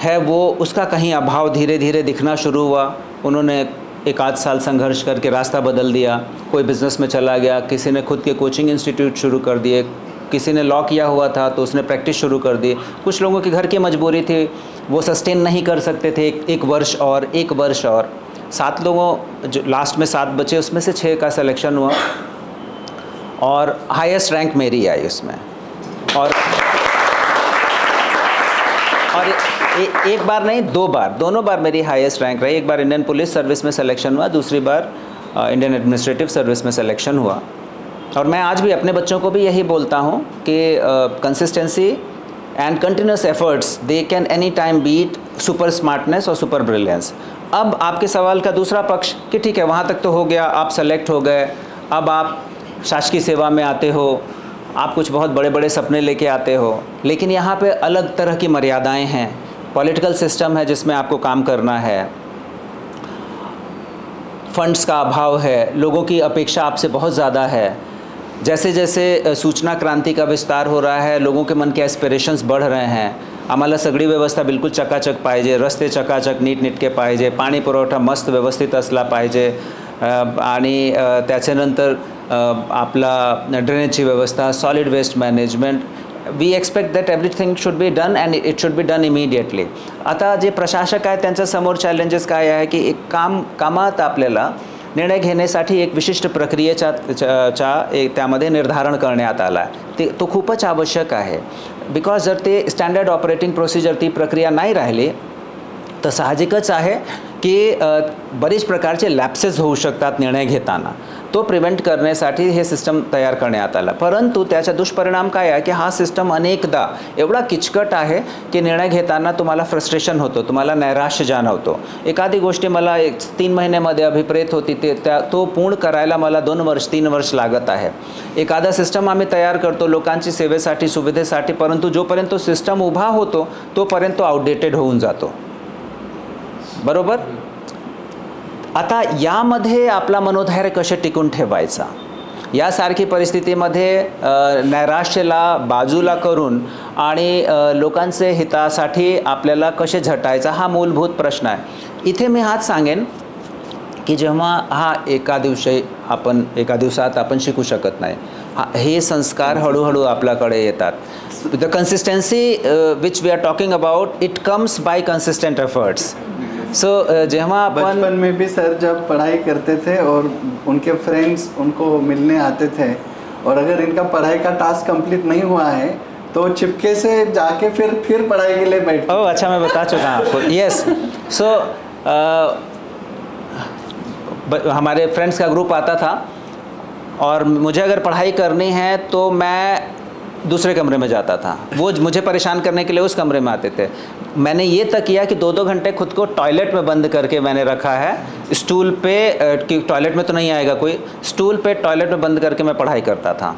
है वो उसका कहीं अभाव धीरे धीरे दिखना शुरू हुआ। उन्होंने 1 आध साल संघर्ष करके रास्ता बदल दिया, कोई बिज़नेस में चला गया, किसी ने खुद के कोचिंग इंस्टीट्यूट शुरू कर दिए, किसी ने लॉ किया हुआ था तो उसने प्रैक्टिस शुरू कर दी। कुछ लोगों की घर की मजबूरी थी, वो सस्टेन नहीं कर सकते थे, एक वर्ष और 7 लोगों जो लास्ट में 7 बचे, उसमें से 6 का सिलेक्शन हुआ और हाईएस्ट रैंक मेरी आई उसमें। और एक बार नहीं, 2 बार, दोनों बार मेरी हाईएस्ट रैंक रही। एक बार इंडियन पुलिस सर्विस में सिलेक्शन हुआ, दूसरी बार इंडियन एडमिनिस्ट्रेटिव सर्विस में सिलेक्शन हुआ। और मैं आज भी अपने बच्चों को भी यही बोलता हूँ कि consistency and continuous efforts they can any time beat super smartness और सुपर ब्रिलियंस। अब आपके सवाल का दूसरा पक्ष कि ठीक है, वहाँ तक तो हो गया, आप सेलेक्ट हो गए, अब आप शासकीय सेवा में आते हो, आप कुछ बहुत बड़े बड़े सपने लेके आते हो, लेकिन यहाँ पे अलग तरह की मर्यादाएं हैं। पॉलिटिकल सिस्टम है जिसमें आपको काम करना है, फंड्स का अभाव है, लोगों की अपेक्षा आपसे बहुत ज़्यादा है। जैसे जैसे सूचना क्रांति का विस्तार हो रहा है, लोगों के मन के एस्पिरेशन्स बढ़ रहे हैं। आम्हाला सगळी व्यवस्था बिलकुल चकाचक पाहिजे, रस्ते चकाचक नीटनेटके पाहिजे, पाणी पुरवठा मस्त व्यवस्थित असला पाहिजे आणि त्याच्यानंतर आपला ड्रेनेजची व्यवस्था, solid waste management. We expect that everything should be done and it should be done immediately. आता जे प्रशासक आहेत त्यांच्यासमोर चॅलेंजेस काय आहे की एक कामात आपल्याला निर्णय घेण्यासाठी एक विशिष्ट प्रक्रियेच्या त्यामध्ये निर्धारण करण्यात आला आहे. तो खूपच आवश्यक आहे. बिकॉज जर ते स्टँडर्ड ऑपरेटिंग प्रोसिजर ती प्रक्रिया नाही राहिली तर साहजिकच आहे की बरेच प्रकारचे लॅप्सेस होऊ शकतात निर्णय घेताना. तो प्रिव्हेंट करण्यासाठी हे सिस्टम तयार करण्यात आला. परंतु त्याचा दुष्परिणाम काय आहे की हा सिस्टम अनेकदा एवढा किचकट आहे की निर्णय घेताना तुम्हाला फ्रस्ट्रेशन होतो, तुम्हाला नैराश्य जाणवतो. एखादी गोष्ट मला 3 महिन्यामध्ये अभिप्रेत होती तो पूर्ण करायला मला 2 वर्ष 3 वर्ष लागत आहे. एखादा सिस्टम आम्ही तयार करतो लोकांची सेवेसाठी सुविधेसाठी, परंतु जोपर्यंत तो सिस्टम उभा होतो तोपर्यंत तो आउटडेटेड होऊन जातो. बरोबर. आता यामध्ये आपला मनोधैर्य कसे टिकून ठेवायचा, यासारखी परिस्थितीमध्ये नैराश्याला बाजूला करून आणि लोकांचे हितासाठी आपल्याला कसे झटायचा हा मूलभूत प्रश्न आहे. इथे मी हाच सांगेन की जेव्हा एका दिवसात आपण शिकू शकत नाही. हे संस्कार हळूहळू आपल्याकडे येतात. The consistency which we are talking about it comes by consistent efforts. जेव्हा अपन बचपन में भी सर जब पढ़ाई करते थे और उनके फ्रेंड्स उनको मिलने आते थे और अगर इनका पढ़ाई का टास्क कंप्लीट नहीं हुआ है तो चिपके से जाके फिर पढ़ाई के लिए बैठते. ओह अच्छा, मैं बता चुका आपको. यस. सो हमारे फ्रेंड्स का ग्रुप आता था और मुझे अगर पढ़ाई करनी है तो मैं दूसरे कमरे में जाता था. वो मुझे परेशान करने के लिए उस कमरे में आते थे. मैंने ये तक किया कि 2-2 घंटे खुद को टॉयलेट में बंद करके मैंने रखा है. स्टूल पे कि टॉयलेट में तो नहीं आएगा कोई, स्टूल पे टॉयलेट में बंद करके मैं पढ़ाई करता था.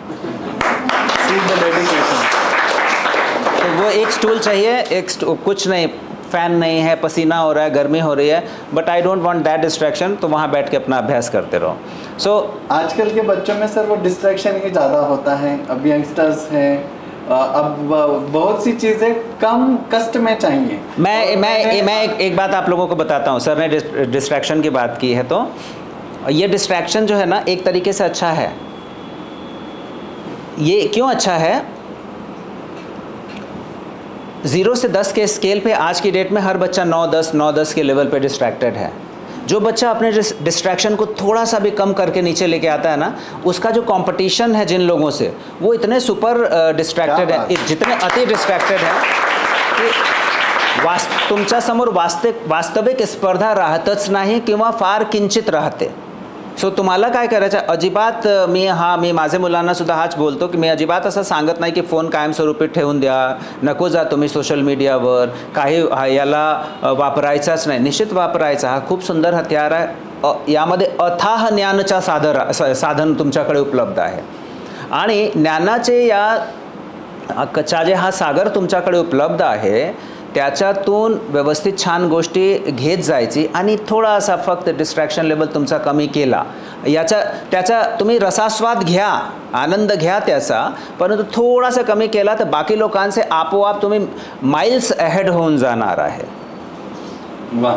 तो वो एक स्टूल चाहिए, कुछ नहीं, फ़ैन नहीं है, पसीना हो रहा है, गर्मी हो रही है, but I don't want that distraction. तो वहाँ बैठ के अपना अभ्यास करते रहो. आजकल के बच्चों में सर वो डिस्ट्रैक्शन ही ज़्यादा होता है. अब यंगस्टर्स हैं, अब बहुत सी चीज़ें कम कष्ट में चाहिए. मैं एक बात आप लोगों को बताता हूँ. सर ने डिस्ट्रैक्शन की बात की है, तो ये डिस्ट्रैक्शन जो है ना एक तरीके से अच्छा है. ये क्यों अच्छा है? 0 से 10 के स्केल पे आज की डेट में हर बच्चा 9-10 के लेवल पे डिस्ट्रैक्टेड है. जो बच्चा अपने डिस्ट्रैक्शन को थोड़ा सा भी कम करके नीचे लेके आता है ना, उसका जो कंपटीशन है जिन लोगों से, वो इतने सुपर डिस्ट्रैक्टेड है, जितने अति डिस्ट्रैक्टेड है की तुमच्या समोर वास्तविक स्पर्धा राहतच नाही किंवा फार किंचित राहते. सो तुम्हाला काय करायचं, अजिबात मी माझ्या मुलांना सुद्धा हाच बोलतो की मी अजिबात असं सांगत नाही की फोन कायमस्वरूपी ठेवून द्या, नको जा तुम्ही सोशल मीडियावर, काही याला वापरायचाच नाही. निश्चित वापरायचा, हा खूप सुंदर हत्यार आहे. यामध्ये अथाह ज्ञानचा साधन तुमच्याकडे उपलब्ध आहे आणि ज्ञानाचे जे हा सागर तुमच्याकडे उपलब्ध आहे त्याच्यातून व्यवस्थित छान गोष्टी घेत जायची आणि थोडासा फक्त डिस्ट्रॅक्शन लेवल तुमचा कमी केला, त्याचा तुम्ही रसास्वाद घ्या, आनंद घ्या त्याचा, परंतु थोडासा कमी केला तर बाकी लोकांचे आपोआप तुम्ही माइल्स अहेड होऊन जाणार आहे. वाह,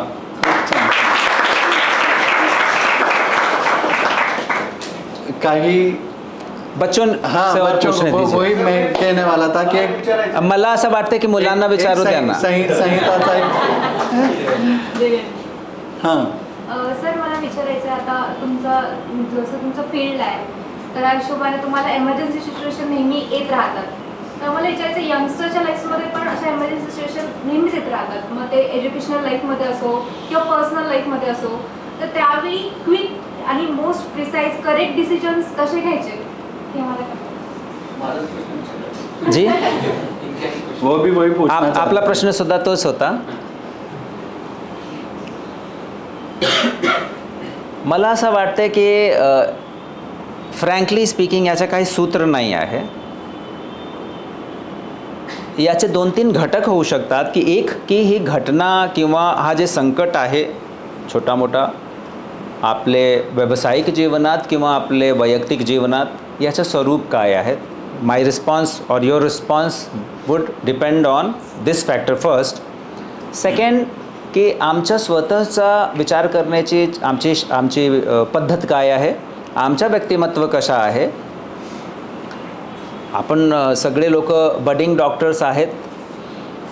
काही बच्चों वही मैं कहने वाला था कि मला असं वाटतं की मुलांना विचारू त्यांना संहिताचा हां सर मला विचारायचं आहे, आता तुमचं फील्ड आहे तर त्या हिशोबाने तुम्हाला एमर्जन्सी सिच्युएशन नेहमी येत राहतात, तर मला विचारायचं यंगस्टरच्या लाईफमध्ये पण अशा एमर्जन्सी सिच्युएशन नेहमीच येत राहतात, मग ते एज्युकेशनल लाईफमध्ये असो किंवा पर्सनल लाईफमध्ये असो, तर त्यावेळी क्विक आणि मोस्ट प्रिसाइज करेक्ट डिसिजन्स कसे घ्यायचे हे मला जी वो भी वही पूछना आपला प्रश्न सुद्धा तोच होता. मला असं वाटतं की फ्रँकली स्पीकिंग याचं काही सूत्र नाही आहे. याचे 2-3 घटक होऊ शकतात की एक की ही घटना किंवा हा जे संकट आहे छोटा मोठा आपले व्यावसायिक जीवनात किंवा आपले वैयक्तिक जीवनात याचं स्वरूप काय आहे. माय रिस्पॉन्स और your response would depend on this factor first. Second की आमच्या स्वतःचा विचार करण्याची आमची पद्धत काय आहे, आमचं व्यक्तिमत्व कसं आहे. आपण सगळे लोक बडिंग डॉक्टर्स आहेत,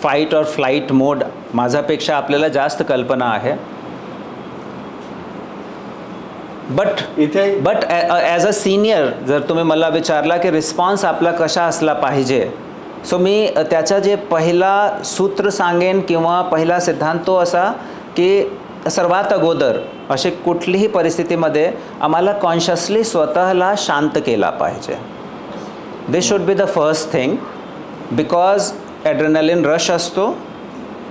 फाईट और फ्लाईट मोड माझ्यापेक्षा आपल्याला जास्त कल्पना आहे. बट ॲज अ सिनियर जर तुम्ही मला विचारला की रिस्पॉन्स आपला कसा असला पाहिजे, सो मी त्याचा जे पहिला सूत्र सांगेन किंवा पहिला सिद्धांत तो असा की सर्वात अगोदर अशी कुठलीही परिस्थितीमध्ये आम्हाला कॉन्शियसली स्वतःला शांत केला पाहिजे. This should be the first thing, because adrenaline rush असतो,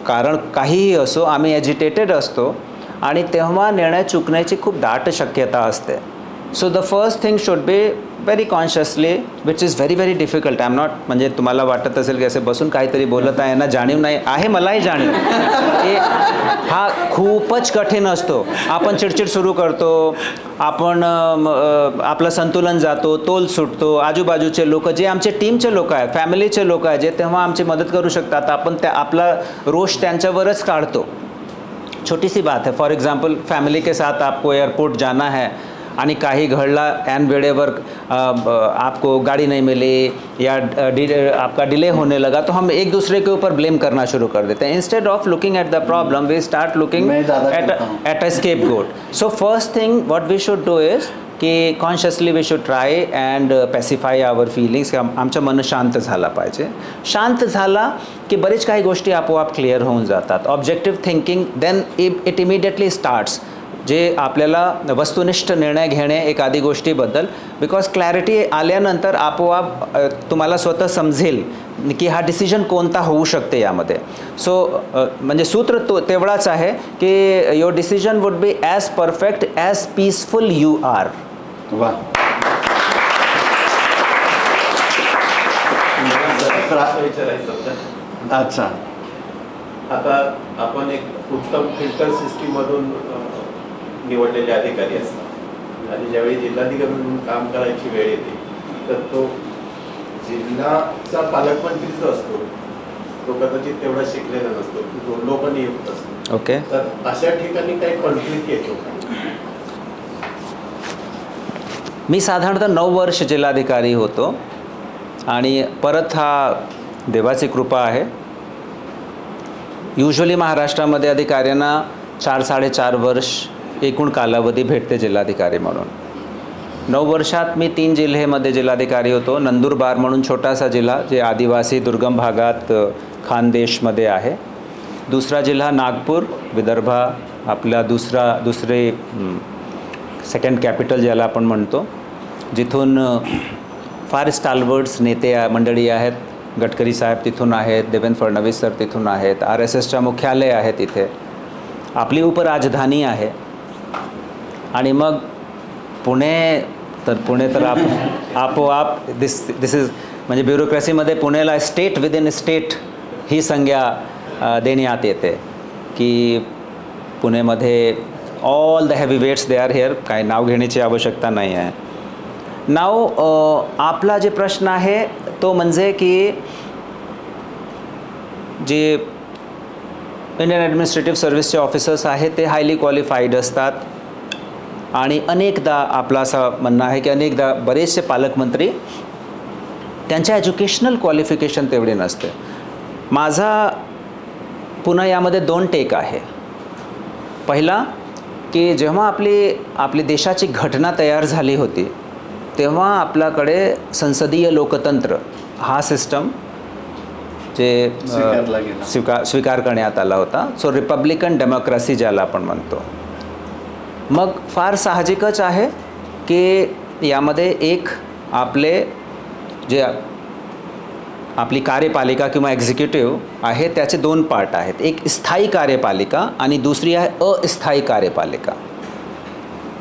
कारण काहीही असो आम्ही ॲजिटेटेड असतो आणि तेव्हा निर्णय चुकण्याची खूप दाट शक्यता असते. So the first thing should be very consciously, which is very very difficult. I am not, म्हणजे तुम्हाला वाटत असेल की असे बसून काहीतरी बोलत आहे ना, जाणीव नाही आहे, मलाही जाणीव की हा खूपच कठीण असतो. आपण चिडचिड सुरू करतो, आपण आपलं संतुलन जातो, तोल सुटतो. आजूबाजूचे लोक जे आमचे टीमचे लोक आहेत, फॅमिलीचे लोक आहेत जे तेव्हा आमची मदत करू शकतात, आपण आपला रोष त्यांच्यावरच काढतो. छोटी सी बात है, फॉर एग्जांपल फैमिली के साथ आपको एयरपोर्ट जाना है आणि काही घडला एन वेळेवर आपको गाड़ी नहीं मिली या आपका डिले होने लगा, तो हम एक दूसरे के ऊपर ब्लेम करना शुरू कर देते हैं. Instead of looking at the problem we start looking at a scapegoat. So first thing what we should do is की consciously we should try and pacify our feelings, की आमचं मन शांत झाला पाहिजे. शांत झाला की बरेच काही गोष्टी आपोआप क्लिअर होऊन जातात. Objective thinking then it immediately starts, जे आपल्याला वस्तुनिष्ठ निर्णय घेणे एखादी गोष्टीबद्दल, बिकॉज क्लॅरिटी आल्यानंतर आपोआप तुम्हाला स्वतः समजेल की हा डिसिजन कोणता होऊ शकते यामध्ये. सो म्हणजे सूत्र तेवढाच आहे की your decision would be as perfect as peaceful you are. वा, अच्छा. आता आपण एक उत्तम फिल्टर सिस्टीममधून निवडलेले अधिकारी असतात आणि ज्यावेळी जिल्हाधिकारी म्हणून काम करायची वेळ येते तर तो जिल्ह्याचा पालकमंत्री जो असतो तो कदाचित तेवढा शिकलेला नसतो, तो लोकनियुक्त असतो. ओके, तर अशा ठिकाणी काही कॉन्फ्लिक्ट येतो का? मी साधारणतः 9 वर्ष जिल्हाधिकारी होतो आणि परत हा देवाची कृपा आहे. युजली महाराष्ट्रामध्ये अधिकाऱ्यांना 4-4.5 वर्ष एकूण कालावधी भेटते जिल्हाधिकारी म्हणून. 9 वर्षात मी 3 जिल्ह्यामध्ये जिल्हाधिकारी होतो. नंदुरबार म्हणून छोटासा जिल्हा जे आदिवासी दुर्गम भागात खानदेशमध्ये आहे. दुसरा जिल्हा नागपूर, विदर्भा आपला दुसरे सेकंड कॅपिटल ज्याला आपण म्हणतो, जिथून फार स्टालवर्ड्स नेते मंडळी आहेत. गडकरी साहेब तिथून आहेत, देवेंद्र फडणवीस सर तिथून आहेत, RSSच्या मुख्यालय आहे तिथे, आपली उपराजधानी आहे. आणि मग पुणे तर आपोआप दिस इज म्हणजे ब्युरोक्रॅसीमध्ये पुण्याला स्टेट विदिन स्टेट ही संज्ञा देण्यात येते की पुणेमध्ये all the heavy weights they are here. काही नाव घेण्याची आवश्यकता नाही आहे. नाव आपला जे प्रश्न आहे तो म्हणजे की जे इंडियन ॲडमिनिस्ट्रेटिव्ह सर्व्हिसचे ऑफिसर्स आहेत ते हायली क्वालिफाईड असतात. आणि अनेकदा आपला असं म्हणणं आहे की अनेकदा बरेचसे पालकमंत्री त्यांच्या एज्युकेशनल क्वालिफिकेशन तेवढे नसते. माझा पुन्हा यामध्ये 2 टेक आहे. पहिला की जेव्हा आपली देशाची घटना तयार झाली होती तेव्हा आपल्याकडे संसदीय लोकतंत्र हा सिस्टम जे स्वीकार करण्यात आला होता. सो रिपब्लिकन डेमोक्रेसी ज्याला आपण म्हणतो. मग फार साहजिकच आहे की यामध्ये एक आपली कार्यपालिका किंवा एक्झिक्युटिव्ह आहे त्याचे 2 पार्ट आहेत. एक स्थायी कार्यपालिका आणि दुसरी आहे अस्थायी कार्यपालिका.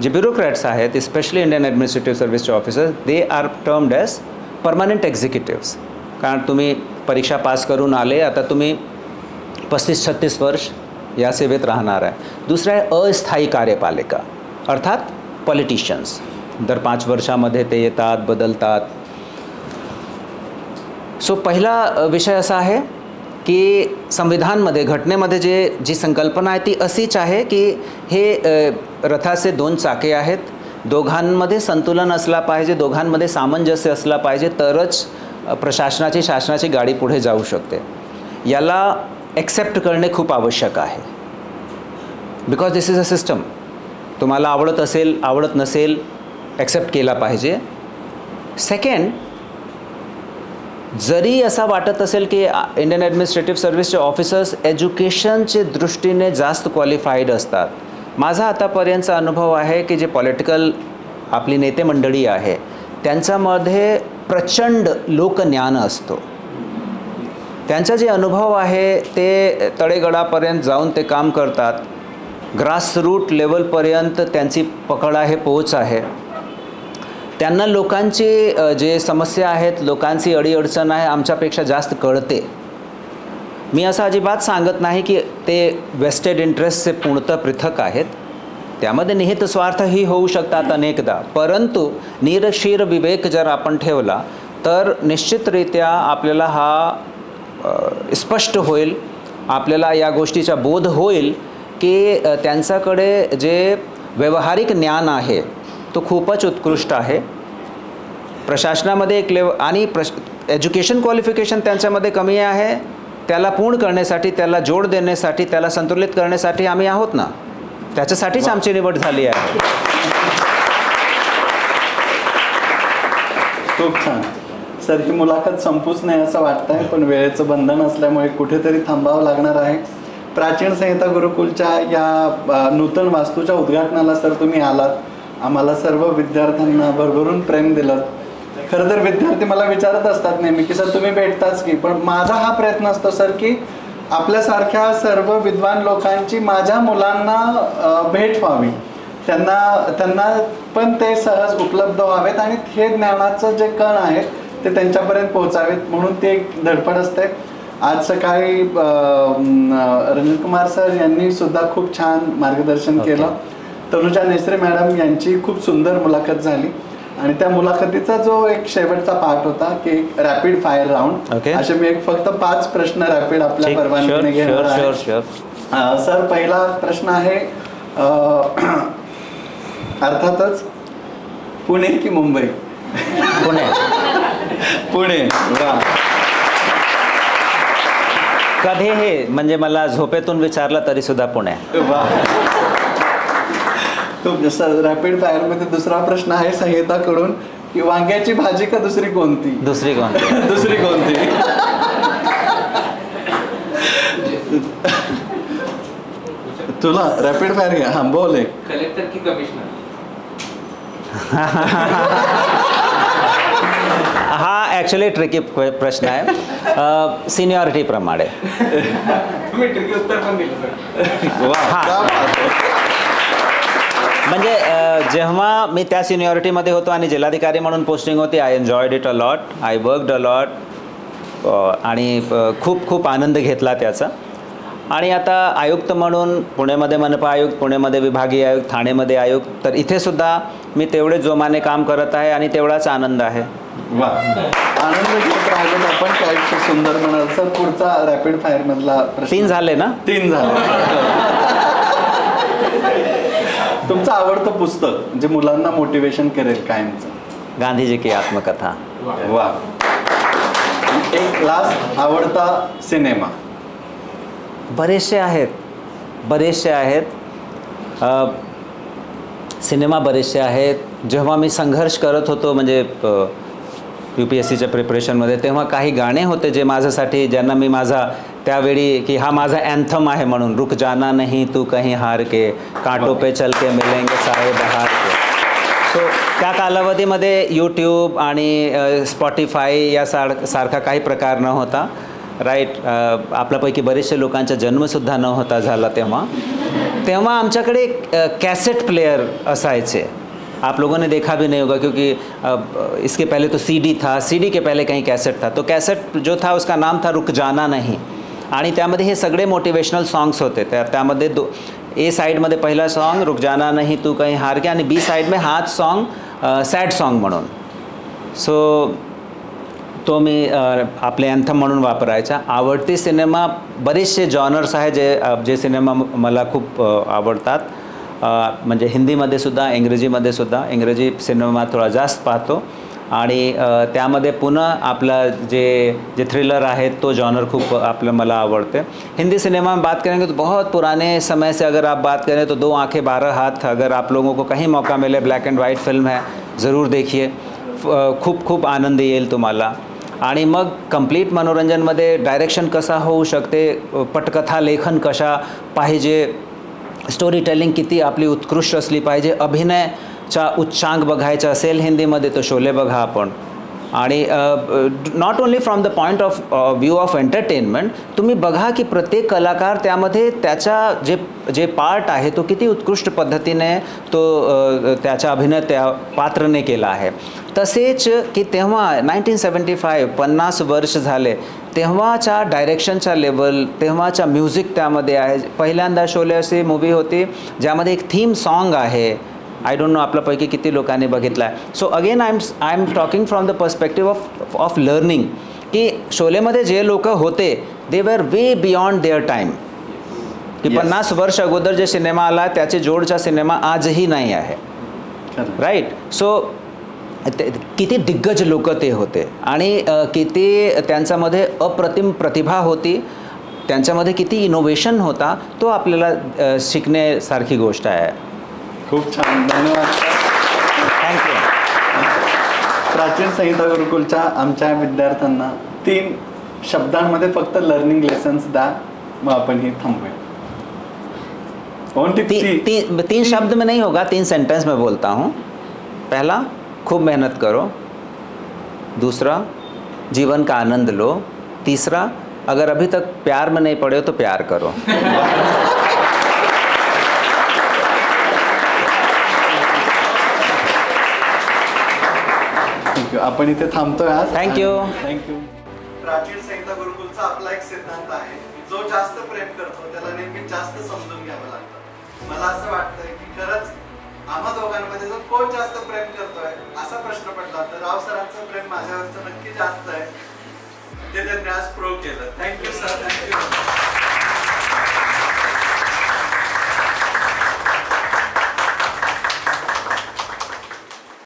जे ब्युरोक्रॅट्स आहेत स्पेशली इंडियन ॲडमिनिस्ट्रेटिव्ह सर्व्हिसचे officers they are termed as permanent executives. कारण तुम्ही परीक्षा पास करून आले, आता तुम्ही 35-36 वर्ष या सेवेत राहणार आहे. दुसरं आहे अस्थायी कार्यपालिका अर्थात पॉलिटिशियन्स. दर 5 वर्षामध्ये ते येतात, बदलतात. सो पहिला विषय असा आहे की संविधानमध्ये घटनेमध्ये जी संकल्पना आहे ती अशीच आहे की हे रथाचे 2 चाके आहेत. दोघांमध्ये संतुलन असला पाहिजे, दोघांमध्ये सामंजस्य असला पाहिजे, तरच शासनाची गाडी पुढे जाऊ शकते. याला ॲक्सेप्ट करणे खूप आवश्यक आहे. Because this is a system. तुम्हाला आवडत असेल आवडत नसेल ॲक्सेप्ट केला पाहिजे. सेकंड, जरी असा वाटत असेल की इंडियन ॲडमिनिस्ट्रेटिव्ह सर्व्हिसचे ऑफिसर्स एज्युकेशनचे दृष्टीने जास्त क्वालिफाईड असतात. माझा आतापर्यंतचा अनुभव आहे की जे पॉलिटिकल आपली नेते मंडळी आहे त्यांच्यामध्ये प्रचंड लोकज्ञान असतो. त्यांचा जे अनुभव आहे ते तळेगडापर्यंत जाऊन ते काम करतात. ग्रासरूट लेवलपर्यंत त्यांची पकड आहे, पोच आहे. त्यांना लोकांची जे समस्या आहेत, लोकांची अडीअडचण आहे आमच्यापेक्षा जास्त कळते. मी असं अजिबात सांगत नाही की ते वेस्टेड इंटरेस्टचे पूर्णतः पृथक आहेत. त्यामध्ये निहित स्वार्थही होऊ शकतात अनेकदा. परंतु निरक्षीर विवेक जर आपण ठेवला तर निश्चितरित्या आपल्याला हा स्पष्ट होईल, आपल्याला या गोष्टीचा बोध होईल की त्यांच्याकडे जे व्यावहारिक ज्ञान आहे तो खूपच उत्कृष्ट आहे. प्रशासनामध्ये एक आणि एज्युकेशन क्वालिफिकेशन त्यांच्यामध्ये कमी आहे. त्याला पूर्ण करण्यासाठी, त्याला जोड देण्यासाठी, त्याला संतुलित करण्यासाठी आम्ही आहोत ना. त्याच्यासाठीच आमची निवड झाली आहे. खूप छान सर. ही मुलाखत संपूच नाही असं वाटतं आहे, पण वेळेचं बंधन असल्यामुळे कुठेतरी थांबावं लागणार आहे. प्राचीन संहिता गुरुकुलच्या या नूतन वास्तूच्या उद्घाटनाला सर तुम्ही आलात. आम्हाला सर्व विद्यार्थ्यांना भरभरून प्रेम दिलं. खरं तर विद्यार्थी मला विचारत असतात नेहमी की सर तुम्ही भेटताच की, पण माझा हा प्रयत्न असतो सर की आपल्यासारख्या सर्व विद्वान लोकांची माझ्या मुलांना भेट व्हावी, त्यांना पण ते सहज उपलब्ध व्हावेत आणि हे ज्ञानाचं जे कण आहे ते त्यांच्यापर्यंत पोहोचावेत, म्हणून ते एक धडपड असते. आज सकाळी रंजन कुमार सर यांनी सुद्धा खूप छान मार्गदर्शन केलं. तनुजा नेसरे मॅडम यांची खूप सुंदर मुलाखत झाली आणि त्या मुलाखतीचा जो एक शेवटचा पार्ट होता की एक रॅपिड फायर राऊंड. असे मी एक फक्त 5 प्रश्न रॅपिड आपल्या परवानगीने घेणार आहे. सर पहिला प्रश्न आहे अर्थातच पुणे की मुंबई? पुणे. पुणे. वा. कधी हे म्हणजे मला झोपेतून विचारलं तरी सुद्धा पुणे. वा. रॅपिड फायर मध्ये दुसरा प्रश्न आहे संहिताकडून की वांग्याची भाजी का दुसरी कोणती? दुसरी कोणती? दुसरी कोणती? तुला रॅपिड फायर घ्या. हा बोल. कलेक्टर की कमिशनर? हा ॲक्च्युली ट्रिकी प्रश्न आहे. सिनियरिटीप्रमाणे. तुम्ही ट्रिकी उत्तर पण दिलं. हां, म्हणजे जेव्हा मी त्या सिनियरिटीमध्ये होतो आणि जिल्हाधिकारी म्हणून पोस्टिंग होती, I enjoyed it a lot, I worked a lot आणि खूप खूप आनंद घेतला त्याचा. आणि आता आयुक्त म्हणून पुण्यामध्ये मनपा आयुक्त, पुण्यामध्ये विभागीय आयुक्त, ठाणेमध्ये आयुक्त, तर इथे सुद्धा मी तेवढे जोमाने काम करत आहे आणि तेवढाच आनंद आहे. वा, आनंद घेत राहिलो आपण. काय सुंदर म्हणाल सर. पुढचा रॅपिड फायर मधला प्रश्न. 3 झाले ना? 3 झाले. तुमचं आवडतं पुस्तक जे मुलांना मोटिवेशन करेल कायमचं? गांधीजी की आत्मकथा. वा. एक लास्ट आवडता सिनेमा? बरेचसे आहेत. सिनेमा बरेचसे आहेत. जेव्हा मी संघर्ष करत होतो म्हणजे UPSCच्या प्रिपरेशनमध्ये, तेव्हा काही गाणे होते जे माझ्यासाठी, ज्यांना मी माझा त्यावेळी की हा माझा अँथम आहे म्हणून, रुक जाना नहीं तू कहीं हार के, कांटों पे चल के मिलेंगे साए बहार के. सो त्या कालावधीमध्ये यूट्यूब आणि स्पॉटिफाय या सारखा काही प्रकार न होता. राईट. आपल्यापैकी बरेचसे लोकांचा जन्मसुद्धा न होता झाला तेव्हा आमच्याकडे कॅसेट प्लेयर असायचे. आप लोगों ने देखा भी नहीं होगा क्योंकि इसके पहले तो CD था, CD के पहले कहीं कैसेट था. तो कैसेट जो था उसका नाम था रुक जाना नहीं. आणि त्यामध्ये हे सगळे मोटिवेशनल सॉन्ग्स होते. त्यामध्ये A साईडमध्ये पहिला सॉन्ग रुक जाना नहीं तू कहीं हार के आणि B साईड में हाच सॉन्ग सॅड सॉन्ग म्हणून. सो तो मी आपले अँथम म्हणून वापरायचा. आवडते सिनेमा बरेचसे जॉनर्स आहे जे सिनेमा मला खूप आवडतात. म्हणजे हिंदीमध्ये सुद्धा, इंग्रजीमध्ये सुद्धा. इंग्रजी सिनेमा थोडा जास्त पाहतो आणि त्यामध्ये पुन्हा आपला जे थ्रिलर आहे तो जॉनर खूप मला आवड़ते. हिंदी सिनेमा में बात करेंगे तो बहुत पुराने समय से अगर आप बात करें तो 2 आँखें 12 हाथ, अगर आप लोगों को कहीं मौका मिले, ब्लॅक अँड व्हाईट फिल्म है, ज़रूर देखिए. खूप खूप आनंद येईल तुम्हाला. आणि मग कंप्लीट मनोरंजनमध्ये डायरेक्शन कसा होऊ शकते, पटकथा लेखन कशा पाहिजे, स्टोरी टेलिंग किती आपली उत्कृष्ट असली पाहिजे, अभिनयचा उच्चांक बघायचा असेल हिंदीमध्ये तो शोले बघा आपण. आणि not only from the point of view of entertainment, तुम्ही बघा की प्रत्येक कलाकार त्यामध्ये त्याचा जे पार्ट आहे तो किती उत्कृष्ट पद्धतीने तो त्याचा अभिनय त्या पात्रने केला आहे. तसेच की तेव्हा 1975 50 वर्ष झाले, तेव्हाच्या डायरेक्शनचा लेवल, तेव्हाचा म्युझिक त्यामध्ये आहे. पहिल्यांदा शोले अशी मूवी होती ज्यामध्ये एक थीम सॉन्ग आहे. आय डोंट नो आपल्यापैकी किती लोकांनी बघितला आहे. So again I am talking from the perspective of learning की शोलेमध्ये जे लोक होते दे वर वे बियॉन्ड देअर टाईम. की 50 वर्ष अगोदर जे सिनेमा आला त्याचे जोडचा सिनेमा आजही नाही आहे. राईट. सो किती दिग्गज लोक ते होते आणि किती त्यांच्यामध्ये अप्रतिम प्रतिभा होती, त्यांच्यामध्ये किती इनोव्हेशन होता, तो आपल्याला शिकण्यासारखी गोष्ट आहे. खूप छान. धन्यवाद. थँक्यू. प्राचीन संहिता गुरुकुलच्या आमच्या विद्यार्थ्यांना 3 शब्दांमध्ये फक्त लर्निंग लेसन्स द्या, मग आपण ही थांबूया. 3 शब्द में नहीं होगा, 3 सेंटेंस में बोलता हूँ. पहला, खूब मेहनत करो. दूसरा, जीवन का आनंद लो. तीसरा, अगर अभी तक प्यार में नहीं पड़े हो तो प्यार करो. थँक्यू. आपण इथे थांबतोय आज. थँक्यू. थँक्यू. प्राचीन संहिता गुरुकुलचा आपला एक सिद्धांत आहे, जो जास्त प्रेम करतो त्याला नेहमी जास्त समजून घ्यावं लागतं. मला असं वाटतंय की खरंच आम्हा दोघांमध्ये जो कोण जास्त प्रेम करतोय असा प्रश्न पडला तर राव सरांचं प्रेम माझ्यावरचं नक्की जास्त आहे. ते त्यांनी आज प्रूव्ह केलं. Thank you sir. थँक्यू.